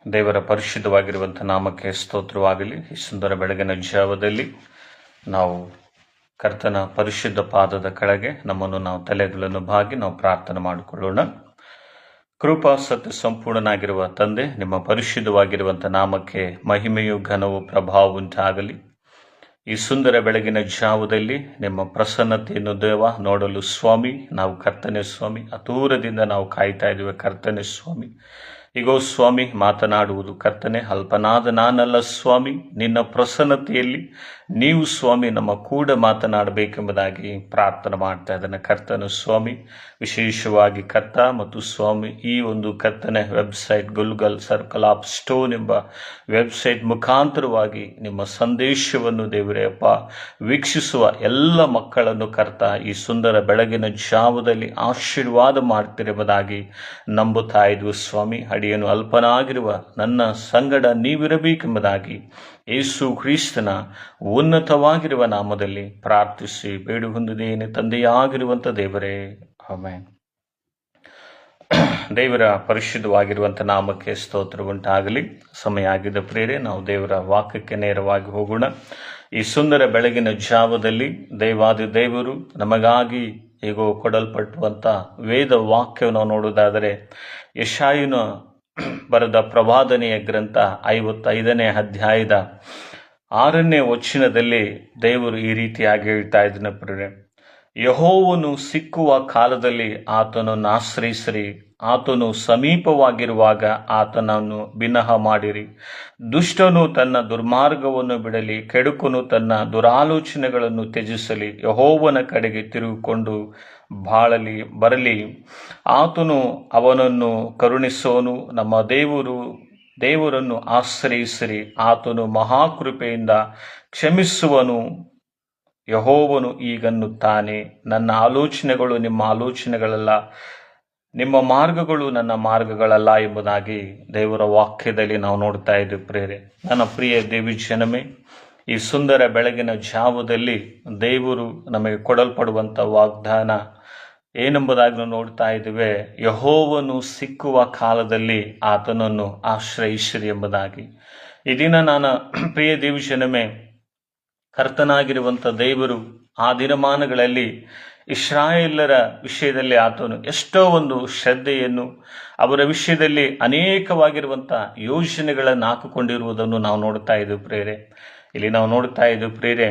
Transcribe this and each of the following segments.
ದೇವರ ಪರಿಶುದ್ಧವಾಗಿರುವಂಥ ನಾಮಕ್ಕೆ ಸ್ತೋತ್ರವಾಗಲಿ. ಈ ಸುಂದರ ಬೆಳಗಿನ ಜಾವದಲ್ಲಿ ನಾವು ಕರ್ತನ ಪರಿಶುದ್ಧ ಪಾದದ ಕೆಳಗೆ ನಮ್ಮನ್ನು ನಾವು ತಲೆಗಳನ್ನು ಬಾಗಿ ನಾವು ಪ್ರಾರ್ಥನೆ ಮಾಡಿಕೊಳ್ಳೋಣ. ಕೃಪಾ ಸತ್ಯ ಸಂಪೂರ್ಣನಾಗಿರುವ ತಂದೆ, ನಿಮ್ಮ ಪರಿಶುದ್ಧವಾಗಿರುವಂಥ ನಾಮಕ್ಕೆ ಮಹಿಮೆಯು ಘನವು ಪ್ರಭಾವ ಉಂಟಾಗಲಿ. ಈ ಸುಂದರ ಬೆಳಗಿನ ಜಾವದಲ್ಲಿ ನಿಮ್ಮ ಪ್ರಸನ್ನತೆಯನ್ನು ದೇವ ನೋಡಲು ಸ್ವಾಮಿ, ನಾವು ಕರ್ತನೆ ಸ್ವಾಮಿ, ದೂರದಿಂದ ನಾವು ಕಾಯ್ತಾ ಇದ್ದೇವೆ ಕರ್ತನೆ ಸ್ವಾಮಿ. ಈಗೋ ಸ್ವಾಮಿ, ಮಾತನಾಡುವುದು ಕರ್ತನೆ, ಅಲ್ಪನಾದ ನಾನಲ್ಲ ಸ್ವಾಮಿ, ನಿನ್ನ ಪ್ರಸನ್ನತೆಯಲ್ಲಿ ನೀವು ಸ್ವಾಮಿ ನಮ್ಮ ಕೂಡ ಮಾತನಾಡಬೇಕೆಂಬುದಾಗಿ ಪ್ರಾರ್ಥನೆ ಮಾಡ್ತಾ ಇದ್ದಾನೆ ಕರ್ತನ ಸ್ವಾಮಿ. ವಿಶೇಷವಾಗಿ ಕರ್ತ ಮತ್ತು ಸ್ವಾಮಿ, ಈ ಒಂದು ಕರ್ತನೆ ವೆಬ್ಸೈಟ್ ಗುಲ್ಗಲ್ ಸರ್ಕಲ್ ಆಫ್ ಸ್ಟೋನ್ ಎಂಬ ವೆಬ್ಸೈಟ್ ಮುಖಾಂತರವಾಗಿ ನಿಮ್ಮ ಸಂದೇಶವನ್ನು ದೇವರೇ ಅಪ್ಪ ವೀಕ್ಷಿಸುವ ಎಲ್ಲ ಮಕ್ಕಳನ್ನು ಕರ್ತ ಈ ಸುಂದರ ಬೆಳಗಿನ ಜಾವದಲ್ಲಿ ಆಶೀರ್ವಾದ ಮಾಡ್ತಿರುವುದಾಗಿ ನಂಬುತ್ತಾ ಇದ್ವು ಸ್ವಾಮಿ. ಅಡಿಯನು ಅಲ್ಪನಾಗಿರುವ ನನ್ನ ಸಂಗಡ ನೀವಿರಬೇಕೆಂಬುದಾಗಿ ಯೇಸು ಕ್ರಿಸ್ತನ ಉನ್ನತವಾಗಿರುವ ನಾಮದಲ್ಲಿ ಪ್ರಾರ್ಥಿಸಿ ಬೇಡು ಹೊಂದಿದ್ದೇನೆ ತಂದೆಯಾಗಿರುವಂಥ ದೇವರೇ, ಆಮೆನ್. ದೇವರ ಪರಿಶುದ್ಧವಾಗಿರುವಂಥ ನಾಮಕ್ಕೆ ಸ್ತೋತ್ರ ಉಂಟಾಗಲಿ. ಸಮಯ ಆಗಿದ್ದ ಪ್ರೇರೆ, ನಾವು ದೇವರ ವಾಕ್ಯಕ್ಕೆ ನೇರವಾಗಿ ಹೋಗೋಣ. ಈ ಸುಂದರ ಬೆಳಗಿನ ಜಾವದಲ್ಲಿ ದೇವಾದಿ ದೇವರು ನಮಗಾಗಿ ಹೇಗೋ ಕೊಡಲ್ಪಟ್ಟುವಂಥ ವೇದ ವಾಕ್ಯವನ್ನು ನಾವು ನೋಡುವುದಾದರೆ, ಯೆಶಾಯನ ಬರೆದ ಪ್ರವಾದನೆಯ ಗ್ರಂಥ 55ನೇ ಅಧ್ಯಾಯದ 6ನೇ ವಚನದಲ್ಲಿ ದೇವರು ಈ ರೀತಿಯಾಗಿ ಹೇಳ್ತಾ ಇದ್ದಾನೆ ಪ್ರಿಯರೇ, ಯೆಹೋವನು ಸಿಕ್ಕುವ ಕಾಲದಲ್ಲಿ ಆತನನ್ನು ಆಶ್ರಯಿಸಿರಿ, ಆತನು ಸಮೀಪವಾಗಿರುವಾಗ ಆತನನ್ನು ಬಿನ್ನಹ ಮಾಡಿರಿ. ದುಷ್ಟನು ತನ್ನ ದುರ್ಮಾರ್ಗವನ್ನು ಬಿಡಲಿ, ಕೆಡುಕನು ತನ್ನ ದುರಾಲೋಚನೆಗಳನ್ನು ತ್ಯಜಿಸಲಿ, ಯೆಹೋವನ ಕಡೆಗೆ ತಿರುಗಿಕೊಂಡು ಬರಲಿ, ಆತನು ಅವನನ್ನು ಕರುಣಿಸೋನು. ನಮ್ಮ ದೇವರನ್ನು ಆಶ್ರಯಿಸಿರಿ, ಆತನು ಮಹಾಕೃಪೆಯಿಂದ ಕ್ಷಮಿಸುವನು. ಯೆಹೋವನು ಈಗನ್ನುತ್ತಾನೆ, ನನ್ನ ಆಲೋಚನೆಗಳು ನಿಮ್ಮ ಆಲೋಚನೆಗಳಲ್ಲ, ನಿಮ್ಮ ಮಾರ್ಗಗಳು ನನ್ನ ಮಾರ್ಗಗಳಲ್ಲ ಎಂಬುದಾಗಿ ದೇವರ ವಾಕ್ಯದಲ್ಲಿ ನಾವು ನೋಡ್ತಾ ಇದ್ದೀವಿ ಪ್ರಿಯರೇ. ನನ್ನ ಪ್ರಿಯ ದೇವಿ ಜನಮೇ, ಈ ಸುಂದರ ಬೆಳಗಿನ ಜಾವದಲ್ಲಿ ದೇವರು ನಮಗೆ ಕೊಡಲ್ಪಡುವಂಥ ವಾಗ್ದಾನ ಏನೆಂಬುದಾಗಿ ನಾವು ನೋಡ್ತಾ ಇದ್ದೇವೆ, ಯೆಹೋವನು ಸಿಕ್ಕುವ ಕಾಲದಲ್ಲಿ ಆತನನ್ನು ಆಶ್ರಯಿಸಿರಿ ಎಂಬುದಾಗಿ. ಈ ದಿನ ನಾನು ಪ್ರಿಯ ದೇವಿ ಜನಮೇ, ಕರ್ತನಾಗಿರುವಂಥ ದೇವರು ಆ ದಿನಮಾನಗಳಲ್ಲಿ ಇಸ್ರಾಯೇಲರ ವಿಷಯದಲ್ಲಿ ಆತನು ಎಷ್ಟೋ ಒಂದು ಶ್ರದ್ಧೆಯನ್ನು, ಅವರ ವಿಷಯದಲ್ಲಿ ಅನೇಕವಾಗಿರುವಂಥ ಯೋಜನೆಗಳನ್ನು ಹಾಕಿಕೊಂಡಿರುವುದನ್ನು ನಾವು ನೋಡ್ತಾ ಇದ್ದೀವಿ ಪ್ರೇರೆ. ಇಲ್ಲಿ ನಾವು ನೋಡ್ತಾ ಇದ್ದೀವಿ ಪ್ರೇರೆ,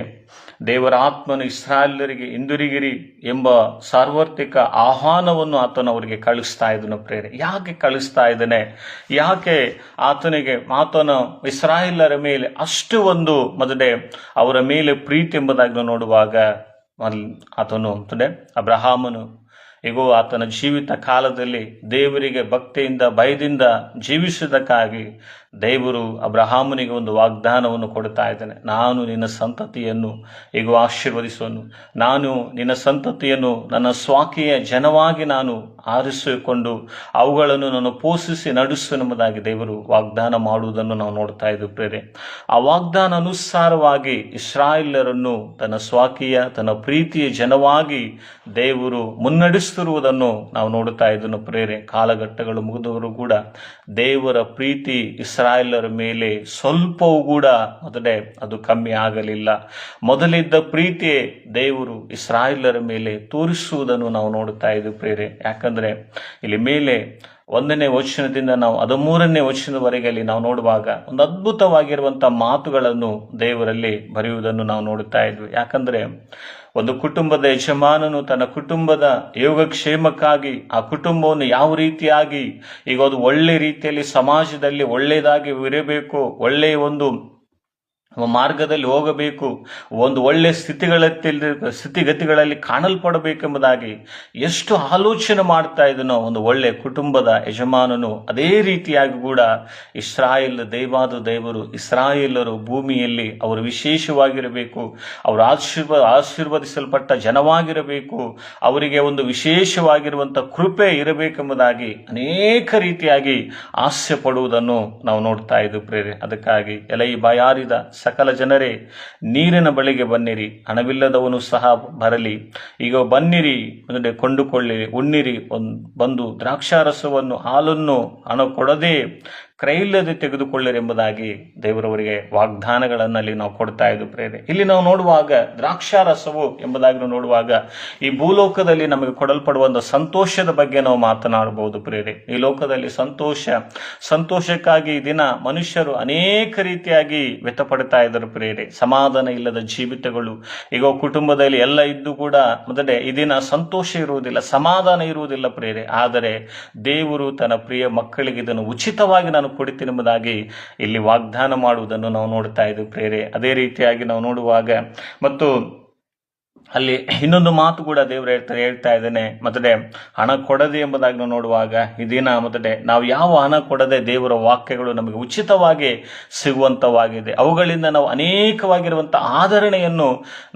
ದೇವರ ಆತ್ಮನು ಇಸ್ರಾಯೇಲರಿಗೆ ಹಿಂದಿರುಗಿರಿ ಎಂಬ ಸಾರ್ವತ್ರಿಕ ಆಹ್ವಾನವನ್ನು ಆತನು ಅವರಿಗೆ ಕಳಿಸ್ತಾ ಇದ್ದನು ಪ್ರೇರೆ. ಯಾಕೆ ಕಳಿಸ್ತಾ ಇದ್ದಾನೆ? ಯಾಕೆ ಆತನ ಇಸ್ರಾಯೇಲರ ಮೇಲೆ ಅಷ್ಟು ಒಂದು ಮೊದಲೇ ಅವರ ಮೇಲೆ ಪ್ರೀತಿ ಎಂಬುದಾಗಿ ನಾವು ನೋಡುವಾಗ, ಆತನು ಅಬ್ರಹಾಮನು ಈಗೋ ಆತನ ಜೀವಿತ ಕಾಲದಲ್ಲಿ ದೇವರಿಗೆ ಭಕ್ತಿಯಿಂದ ಭಯದಿಂದ ಜೀವಿಸುವುದಕ್ಕಾಗಿ ದೇವರು ಅಬ್ರಹಾಮನಿಗೆ ಒಂದು ವಾಗ್ದಾನವನ್ನು ಕೊಡ್ತಾ ಇದ್ದಾನೆ. ನಾನು ನಿನ್ನ ಸಂತತಿಯನ್ನು ಈಗೋ ಆಶೀರ್ವದಿಸುವನು, ನಾನು ನಿನ್ನ ಸಂತತಿಯನ್ನು ನನ್ನ ಸ್ವಾಕೀಯ ಜನವಾಗಿ ನಾನು ಆರಿಸಿಕೊಂಡು ಅವುಗಳನ್ನು ನಾನು ಪೋಷಿಸಿ ನಡೆಸುವೆಂಬುದಾಗಿ ದೇವರು ವಾಗ್ದಾನ ಮಾಡುವುದನ್ನು ನಾವು ನೋಡ್ತಾ ಇದ್ದೀವಿ ಪ್ರೇರೆ. ಆ ವಾಗ್ದಾನ ಅನುಸಾರವಾಗಿ ಇಸ್ರಾಯೇಲರನ್ನು ತನ್ನ ಸ್ವಾಕೀಯ ತನ್ನ ಪ್ರೀತಿಯ ಜನವಾಗಿ ದೇವರು ಮುನ್ನಡೆಸುತ್ತಿರುವುದನ್ನು ನಾವು ನೋಡ್ತಾ ಇದ್ದನು ಪ್ರೇರೆ. ಕಾಲಘಟ್ಟಗಳು ಮುಗಿದವರು ಕೂಡ ದೇವರ ಪ್ರೀತಿ ಇಸ್ರಾಯೇಲರ ಮೇಲೆ ಸ್ವಲ್ಪವೂ ಕೂಡ ಮೊದಲೇ ಅದು ಕಮ್ಮಿ ಆಗಲಿಲ್ಲ. ಮೊದಲಿದ್ದ ಪ್ರೀತಿಯೇ ದೇವರು ಇಸ್ರಾಯೇಲರ ಮೇಲೆ ತೋರಿಸುವುದನ್ನು ನಾವು ನೋಡ್ತಾ ಇದ್ದೀವಿ ಪ್ರೇರೆ. ಯಾಕಂದ್ರೆ ಇಲ್ಲಿ ಮೇಲೆ 1ನೇ ವಚನದಿಂದ ನಾವು 13ನೇ ವಚನದವರೆಗೆ ಅಲ್ಲಿ ನಾವು ನೋಡುವಾಗ ಒಂದು ಅದ್ಭುತವಾಗಿರುವಂಥ ಮಾತುಗಳನ್ನು ದೇವರಲ್ಲಿ ಬರೆಯುವುದನ್ನು ನಾವು ನೋಡುತ್ತಾ ಇದ್ವಿ. ಯಾಕಂದ್ರೆ ಒಂದು ಕುಟುಂಬದ ಯಜಮಾನನು ತನ್ನ ಕುಟುಂಬದ ಯೋಗಕ್ಷೇಮಕ್ಕಾಗಿ ಆ ಕುಟುಂಬವನ್ನು ಯಾವ ರೀತಿಯಾಗಿ ಈಗ ಅದು ಒಳ್ಳೆ ರೀತಿಯಲ್ಲಿ ಸಮಾಜದಲ್ಲಿ ಒಳ್ಳೆಯದಾಗಿ ಇರಬೇಕು, ಒಳ್ಳೆಯ ಒಂದು ಮಾರ್ಗದಲ್ಲಿ ಹೋಗಬೇಕು, ಒಂದು ಒಳ್ಳೆ ಸ್ಥಿತಿಗತಿಗಳಲ್ಲಿ ಕಾಣಲ್ಪಡಬೇಕೆಂಬುದಾಗಿ ಎಷ್ಟು ಆಲೋಚನೆ ಮಾಡ್ತಾ ಇದ್ದನೋ ಒಂದು ಒಳ್ಳೆ ಕುಟುಂಬದ ಯಜಮಾನನು, ಅದೇ ರೀತಿಯಾಗಿ ಕೂಡ ದೇವಾದ ದೇವರು ಇಸ್ರಾಯೇಲರು ಭೂಮಿಯಲ್ಲಿ ಅವರು ವಿಶೇಷವಾಗಿರಬೇಕು, ಅವರು ಆಶೀರ್ವದಿಸಲ್ಪಟ್ಟ ಜನವಾಗಿರಬೇಕು, ಅವರಿಗೆ ಒಂದು ವಿಶೇಷವಾಗಿರುವಂಥ ಕೃಪೆ ಇರಬೇಕೆಂಬುದಾಗಿ ಅನೇಕ ರೀತಿಯಾಗಿ ಆಸೆ ಪಡುವುದನ್ನು ನಾವು ನೋಡ್ತಾ ಇದ್ದೀವಿ ಪ್ರೇರೆ. ಅದಕ್ಕಾಗಿ ಎಲೈ ಬಾಯಾರಿದ ಸಕಲ ಜನರೇ ನೀರಿನ ಬಳಿಗೆ ಬನ್ನಿರಿ, ಹಣವಿಲ್ಲದವನು ಸಹ ಬರಲಿ, ಈಗ ಬನ್ನಿರಿ, ಕೊಂಡುಕೊಳ್ಳಿರಿ, ಉಣ್ಣಿರಿ, ಬಂದು ದ್ರಾಕ್ಷಾರಸವನ್ನು ಹಾಲನ್ನು ಹಣ ಕೊಡದೆ ಕ್ರೈಲ್ಲದೆ ತೆಗೆದುಕೊಳ್ಳಿರೆಂಬುದಾಗಿ ದೇವರವರಿಗೆ ವಾಗ್ದಾನಗಳನ್ನು ಅಲ್ಲಿ ನಾವು ಕೊಡ್ತಾ ಇದ್ದು ಪ್ರೇರೆ. ಇಲ್ಲಿ ನಾವು ನೋಡುವಾಗ ದ್ರಾಕ್ಷಾರಸವು ಎಂಬುದಾಗಿ ನಾವು ನೋಡುವಾಗ ಈ ಭೂಲೋಕದಲ್ಲಿ ನಮಗೆ ಕೊಡಲ್ಪಡುವ ಸಂತೋಷದ ಬಗ್ಗೆ ನಾವು ಮಾತನಾಡಬಹುದು ಪ್ರೇರೆ. ಈ ಲೋಕದಲ್ಲಿ ಸಂತೋಷಕ್ಕಾಗಿ ಈ ದಿನ ಮನುಷ್ಯರು ಅನೇಕ ರೀತಿಯಾಗಿ ವ್ಯಥಪಡ್ತಾ ಇದ್ದರು ಪ್ರೇರೆ. ಸಮಾಧಾನ ಇಲ್ಲದ ಜೀವಿತಗಳು, ಈಗ ಕುಟುಂಬದಲ್ಲಿ ಎಲ್ಲ ಇದ್ದು ಕೂಡ ಮೊದಲೇ ಈ ದಿನ ಸಂತೋಷ ಇರುವುದಿಲ್ಲ, ಸಮಾಧಾನ ಇರುವುದಿಲ್ಲ ಪ್ರೇರೆ. ಆದರೆ ದೇವರು ತನ್ನ ಪ್ರಿಯ ಮಕ್ಕಳಿಗೆ ಇದನ್ನು ಉಚಿತವಾಗಿ ನಾನು ಕೊಡುತ್ತೇನೆ ಎಂಬುದಾಗಿ ಇಲ್ಲಿ ವಾಗ್ದಾನ ಮಾಡುವುದನ್ನು ನಾವು ನೋಡ್ತಾ ಇದ್ದೀವಿ ಪ್ರೇರೆ. ಅದೇ ರೀತಿಯಾಗಿ ನಾವು ನೋಡುವಾಗ ಮತ್ತು ಅಲ್ಲಿ ಇನ್ನೊಂದು ಮಾತು ಕೂಡ ದೇವರು ಹೇಳ್ತಾ ಇದ್ದೇನೆ, ಮತ್ತೆ ಹಣ ಕೊಡದೆ ಎಂಬುದಾಗಿ ನಾವು ನೋಡುವಾಗ ಈ ದಿನ ಮತ್ತೆ ನಾವು ಯಾವ ಹಣ ಕೊಡದೆ ದೇವರ ವಾಕ್ಯಗಳು ನಮಗೆ ಉಚಿತವಾಗಿ ಸಿಗುವಂತವಾಗಿದೆ. ಅವುಗಳಿಂದ ನಾವು ಅನೇಕವಾಗಿರುವಂತಹ ಆಧರಣೆಯನ್ನು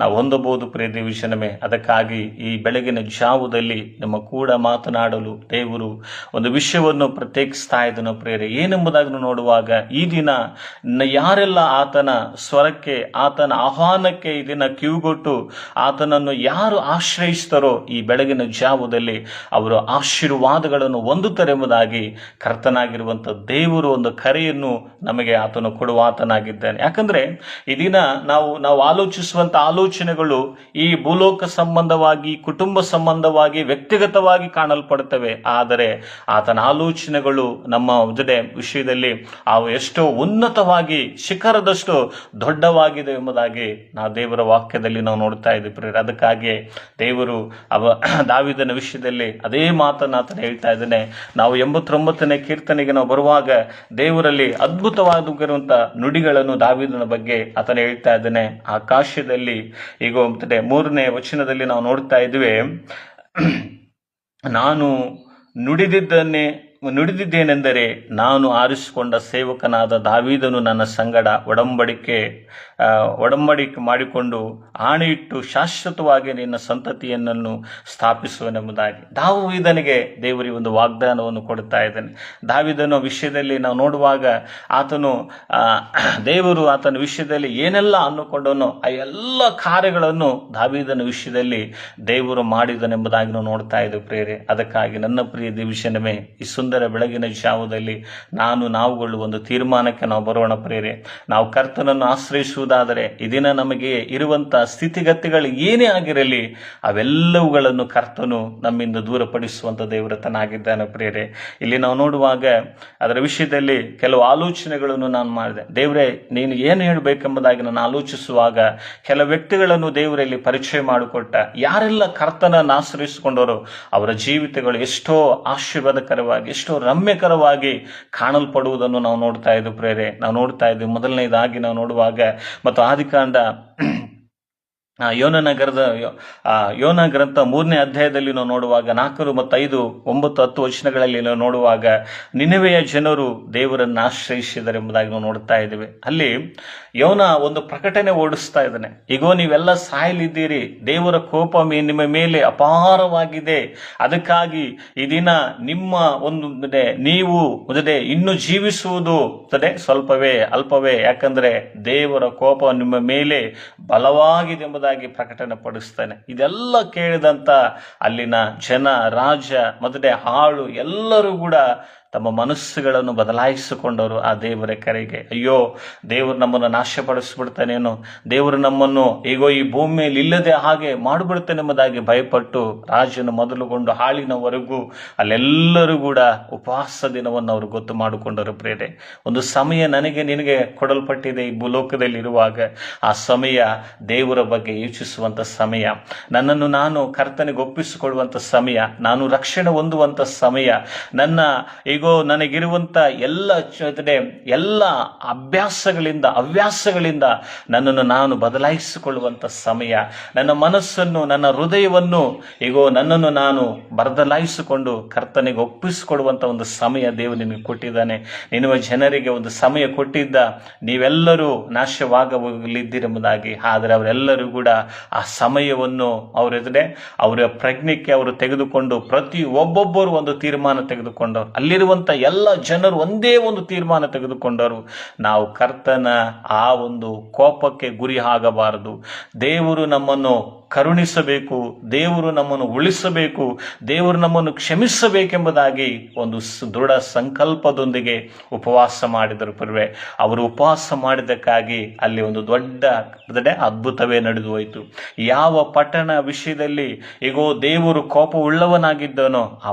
ನಾವು ಹೊಂದಬಹುದು ಪ್ರಿಯ ದೇವಜನಮೇ. ಅದಕ್ಕಾಗಿ ಈ ಬೆಳಗಿನ ಜಾವದಲ್ಲಿ ನಮ್ಮ ಕೂಡ ಮಾತನಾಡಲು ದೇವರು ಒಂದು ವಿಷಯವನ್ನು ಪ್ರತ್ಯೇಕಿಸ್ತಾ ಇದ್ದನು ಪ್ರೇರೆ. ಏನೆಂಬುದಾಗಿ ನೋಡುವಾಗ ಈ ದಿನ ಯಾರೆಲ್ಲ ಆತನ ಸ್ವರಕ್ಕೆ, ಆತನ ಆಹ್ವಾನಕ್ಕೆ ಈ ದಿನ ಕಿವಿಗೊಟ್ಟು ಆತನನ್ನು ಯಾರು ಆಶ್ರಯಿಸ್ತಾರೋ ಈ ಬೆಳಗಿನ ಜಾವದಲ್ಲಿ ಅವರು ಆಶೀರ್ವಾದಗಳನ್ನು ಹೊಂದುತ್ತಾರೆ ಎಂಬುದಾಗಿ ಕರ್ತನಾಗಿರುವಂತಹ ದೇವರು ಒಂದು ಕರೆಯನ್ನು ನಮಗೆ ಆತನು ಕೊಡುವ ಆತನಾಗಿದ್ದಾನೆ. ಯಾಕಂದ್ರೆ ಈ ದಿನ ನಾವು ಆಲೋಚಿಸುವಂತ ಆಲೋಚನೆಗಳು ಈ ಭೂಲೋಕ ಸಂಬಂಧವಾಗಿ, ಕುಟುಂಬ ಸಂಬಂಧವಾಗಿ, ವ್ಯಕ್ತಿಗತವಾಗಿ ಕಾಣಲ್ಪಡುತ್ತವೆ. ಆದರೆ ಆತನ ಆಲೋಚನೆಗಳು ನಮ್ಮ ವಿಷಯದಲ್ಲಿ ಅವು ಎಷ್ಟೋ ಉನ್ನತವಾಗಿ, ಶಿಖರದಷ್ಟು ದೊಡ್ಡವಾಗಿದೆ ಎಂಬುದಾಗಿ ನಾವು ದೇವರ ವಾಕ್ಯದಲ್ಲಿ ನಾವು ನೋಡ್ತಾ ಇದ್ದೀವಿ. ಅದಕ್ಕಾಗಿ ದೇವರು ದಾವೀದನ ವಿಷಯದಲ್ಲಿ ಅದೇ ಮಾತನ್ನು ಆತನು ಹೇಳ್ತಾ ಇದ್ದಾನೆ. ನಾವು 89ನೇ ಕೀರ್ತನೆಗೆ ನಾವು ಬರುವಾಗ ದೇವರಲ್ಲಿ ಅದ್ಭುತವಾಗಿರುವಂತ ನುಡಿಗಳನ್ನು ದಾವೀದನ ಬಗ್ಗೆ ಆತನು ಹೇಳ್ತಾ ಇದ್ದಾನೆ. ಆಕಾಶದಲ್ಲಿ ಈಗ 3ನೇ ವಚನದಲ್ಲಿ ನಾವು ನೋಡ್ತಾ ಇದ್ವಿ, ನಾನು ನುಡಿದಿದ್ದೇನೆಂದರೆ ನಾನು ಆರಿಸಿಕೊಂಡ ಸೇವಕನಾದ ದಾವೀದನು ನನ್ನ ಸಂಗಡ ಒಡಂಬಡಿಕೆ ಮಾಡಿಕೊಂಡು ಆಣೆಯಿಟ್ಟು ಶಾಶ್ವತವಾಗಿ ನಿನ್ನ ಸಂತತಿಯನ್ನು ಸ್ಥಾಪಿಸುವನೆಂಬುದಾಗಿ ದಾವೀದನಿಗೆ ದೇವರಿ ಒಂದು ವಾಗ್ದಾನವನ್ನು ಕೊಡ್ತಾ ಇದ್ದಾನೆ. ದಾವೀದನ ವಿಷಯದಲ್ಲಿ ನಾವು ನೋಡುವಾಗ ದೇವರು ಆತನ ವಿಷಯದಲ್ಲಿ ಏನೆಲ್ಲ ಅನ್ನುಕೊಂಡನೋ ಆ ಎಲ್ಲ ಕಾರ್ಯಗಳನ್ನು ದಾವೀದನ ವಿಷಯದಲ್ಲಿ ದೇವರು ಮಾಡಿದನೆಂಬುದಾಗಿ ನಾವು ನೋಡ್ತಾ ಇದ್ದೇವೆ ಪ್ರೇರೆ. ಅದಕ್ಕಾಗಿ ನನ್ನ ಪ್ರಿಯ ದೇವಜನಮೇ, ಈ ಸುಂದರ ಬೆಳಗಿನ ಜಾವದಲ್ಲಿ ನಾವುಗಳು ಒಂದು ತೀರ್ಮಾನಕ್ಕೆ ನಾವು ಬರೋಣ ಪ್ರೇರೆ. ನಾವು ಕರ್ತನನ್ನು ಆಶ್ರಯಿಸುವುದಾದರೆ ಈ ದಿನ ನಮಗೆ ಇರುವಂತಹ ಸ್ಥಿತಿಗತಿಗಳು ಏನೇ ಆಗಿರಲಿ ಅವೆಲ್ಲವುಗಳನ್ನು ಕರ್ತನು ನಮ್ಮಿಂದ ದೂರಪಡಿಸುವಂತ ದೇವರತನಾಗಿದ್ದಾನೆ ಪ್ರೇರೆ. ಇಲ್ಲಿ ನಾವು ನೋಡುವಾಗ ಅದರ ವಿಷಯದಲ್ಲಿ ಕೆಲವು ಆಲೋಚನೆಗಳನ್ನು ನಾನು ಮಾಡಿದೆ. ದೇವರೇ, ನೀನು ಏನು ಹೇಳಬೇಕೆಂಬುದಾಗಿ ನಾನು ಆಲೋಚಿಸುವಾಗ ಕೆಲವು ವ್ಯಕ್ತಿಗಳನ್ನು ದೇವರಲ್ಲಿ ಪರಿಚಯ ಮಾಡಿಕೊಟ್ಟ. ಯಾರೆಲ್ಲ ಕರ್ತನನ್ನು ಆಶ್ರಯಿಸಿಕೊಂಡವರು ಅವರ ಜೀವಿತಗಳು ಎಷ್ಟೋ ಆಶೀರ್ವಾದಕರವಾಗಿ, ಎಷ್ಟೋ ರಮ್ಯಕರವಾಗಿ ಕಾಣಲ್ಪಡುವುದನ್ನು ನಾವು ನೋಡ್ತಾ ಇದ್ದೀವಿ ಪ್ರೇರೆ. ನಾವು ನೋಡ್ತಾ ಇದ್ದೀವಿ. ಮೊದಲನೇದಾಗಿ ನಾವು ನೋಡುವಾಗ ಮತ್ತು ಆದಿಕಾಂಡ ಯೋನ ಗ್ರಂಥ 3ನೇ ಅಧ್ಯಾಯದಲ್ಲಿ ನಾವು ನೋಡುವಾಗ 4 ಮತ್ತು 5, 9, 10 ವಚನಗಳಲ್ಲಿ ನಾವು ನೋಡುವಾಗ ನಿನೆವೆಯ ಜನರು ದೇವರನ್ನು ಆಶ್ರಯಿಸಿದರೆಂಬುದಾಗಿ ನಾವು ನೋಡ್ತಾ ಇದ್ದೇವೆ. ಅಲ್ಲಿ ಯೋನ ಒಂದು ಪ್ರಕಟಣೆ ಓಡಿಸ್ತಾ ಇದ್ದಾನೆ. ಈಗೋ ನೀವೆಲ್ಲ ಸಾಯಲಿದ್ದೀರಿ, ದೇವರ ಕೋಪ ನಿಮ್ಮ ಮೇಲೆ ಅಪಾರವಾಗಿದೆ, ಅದಕ್ಕಾಗಿ ಈ ದಿನ ನಿಮ್ಮ ನೀವು ಇನ್ನು ಜೀವಿಸುವುದು ಸ್ವಲ್ಪವೇ, ಅಲ್ಪವೇ, ಯಾಕಂದ್ರೆ ದೇವರ ಕೋಪ ನಿಮ್ಮ ಮೇಲೆ ಬಲವಾಗಿದೆ ಎಂಬುದಾಗಿ ಪ್ರಕಟಣೆ ಪಡಿಸ್ತಾನೆ. ಇದೆಲ್ಲ ಕೇಳಿದಂತ ಅಲ್ಲಿನ ಜನ, ರಾಜ ಮತ್ತೆ ಆಳು ಎಲ್ಲರೂ ಕೂಡ ತಮ್ಮ ಮನಸ್ಸುಗಳನ್ನು ಬದಲಾಯಿಸಿಕೊಂಡವರು ಆ ದೇವರ ಕರೆಗೆ. ಅಯ್ಯೋ, ದೇವರು ನಮ್ಮನ್ನು ನಾಶಪಡಿಸ್ಬಿಡ್ತಾನೇನೋ, ದೇವರು ನಮ್ಮನ್ನು ಈಗೋ ಈ ಭೂಮಿ ಮೇಲೆ ಇಲ್ಲದೆ ಹಾಗೆ ಮಾಡಿಬಿಡ್ತಾನೆಂಬುದಾಗಿ ಭಯಪಟ್ಟು ರಾಜನ ಮೊದಲುಗೊಂಡು ಹಾಳಿನವರೆಗೂ ಅಲ್ಲೆಲ್ಲರೂ ಕೂಡ ಉಪವಾಸ ದಿನವನ್ನು ಅವರು ಗೊತ್ತು ಮಾಡಿಕೊಂಡರು ಪ್ರೇರೆ. ಒಂದು ಸಮಯ ನನಗೆ ನಿನಗೆ ಕೊಡಲ್ಪಟ್ಟಿದೆ ಈ ಭೂಲೋಕದಲ್ಲಿ ಇರುವಾಗ. ಆ ಸಮಯ ದೇವರ ಬಗ್ಗೆ ಯೋಚಿಸುವಂತ ಸಮಯ, ನನ್ನನ್ನು ನಾನು ಕರ್ತನಿಗೆ ಒಪ್ಪಿಸಿಕೊಳ್ಳುವಂತ ಸಮಯ, ನಾನು ರಕ್ಷಣೆ ಹೊಂದುವಂತ ಸಮಯ, ನನ್ನ ಈಗ ನನಗಿರುವಂತ ಎಲ್ಲ ಹವ್ಯಾಸಗಳಿಂದ ನನ್ನನ್ನು ನಾನು ಬದಲಾಯಿಸಿಕೊಳ್ಳುವಂತ ಸಮಯ, ನನ್ನ ಮನಸ್ಸನ್ನು, ನನ್ನ ಹೃದಯವನ್ನು ನನ್ನನ್ನು ನಾನು ಬದಲಾಯಿಸಿಕೊಂಡು ಕರ್ತನಿಗೆ ಒಪ್ಪಿಸಿಕೊಡುವಂತ ಒಂದು ಸಮಯ ದೇವರು ನಿಮಗೆ ಕೊಟ್ಟಿದ್ದಾನೆ. ನಿನ್ನ ಜನರಿಗೆ ಒಂದು ಸಮಯ ಕೊಟ್ಟಿದ್ದ, ನೀವೆಲ್ಲರೂ ನಾಶವಾಗಲಿದ್ದೀರೆಂಬುದಾಗಿ. ಆದರೆ ಅವರೆಲ್ಲರೂ ಕೂಡ ಆ ಸಮಯವನ್ನು ಅವರ ಪ್ರಜ್ಞೆಗೆ ಅವರು ತೆಗೆದುಕೊಂಡು ಒಬ್ಬೊಬ್ಬರು ಒಂದು ತೀರ್ಮಾನ ತೆಗೆದುಕೊಂಡರು. ಅಲ್ಲಿರುವಂತ ಎಲ್ಲ ಜನರು ಒಂದೇ ಒಂದು ತೀರ್ಮಾನ ತೆಗೆದುಕೊಂಡರು, ನಾವು ಕರ್ತನ ಆ ಒಂದು ಕೋಪಕ್ಕೆ ಗುರಿ ಆಗಬಾರದು. ದೇವರು ನಮ್ಮನ್ನು ಕರುಣಿಸಬೇಕು, ದೇವರು ನಮ್ಮನ್ನು ಉಳಿಸಬೇಕು, ದೇವರು ನಮ್ಮನ್ನು ಕ್ಷಮಿಸಬೇಕೆಂಬುದಾಗಿ ಒಂದು ದೃಢ ಸಂಕಲ್ಪದೊಂದಿಗೆ ಉಪವಾಸ ಮಾಡಿದರು. ಪರ್ವೆ ಅವರು ಉಪವಾಸ ಮಾಡಿದ್ದಕ್ಕಾಗಿ ಅಲ್ಲಿ ಒಂದು ದೊಡ್ಡ ಅದ್ಭುತವೇ ನಡೆದು ಹೋಯಿತು. ಯಾವ ವಿಷಯದಲ್ಲಿ ಈಗೋ ದೇವರು ಕೋಪವುಳ್ಳವನಾಗಿದ್ದನೋ ಆ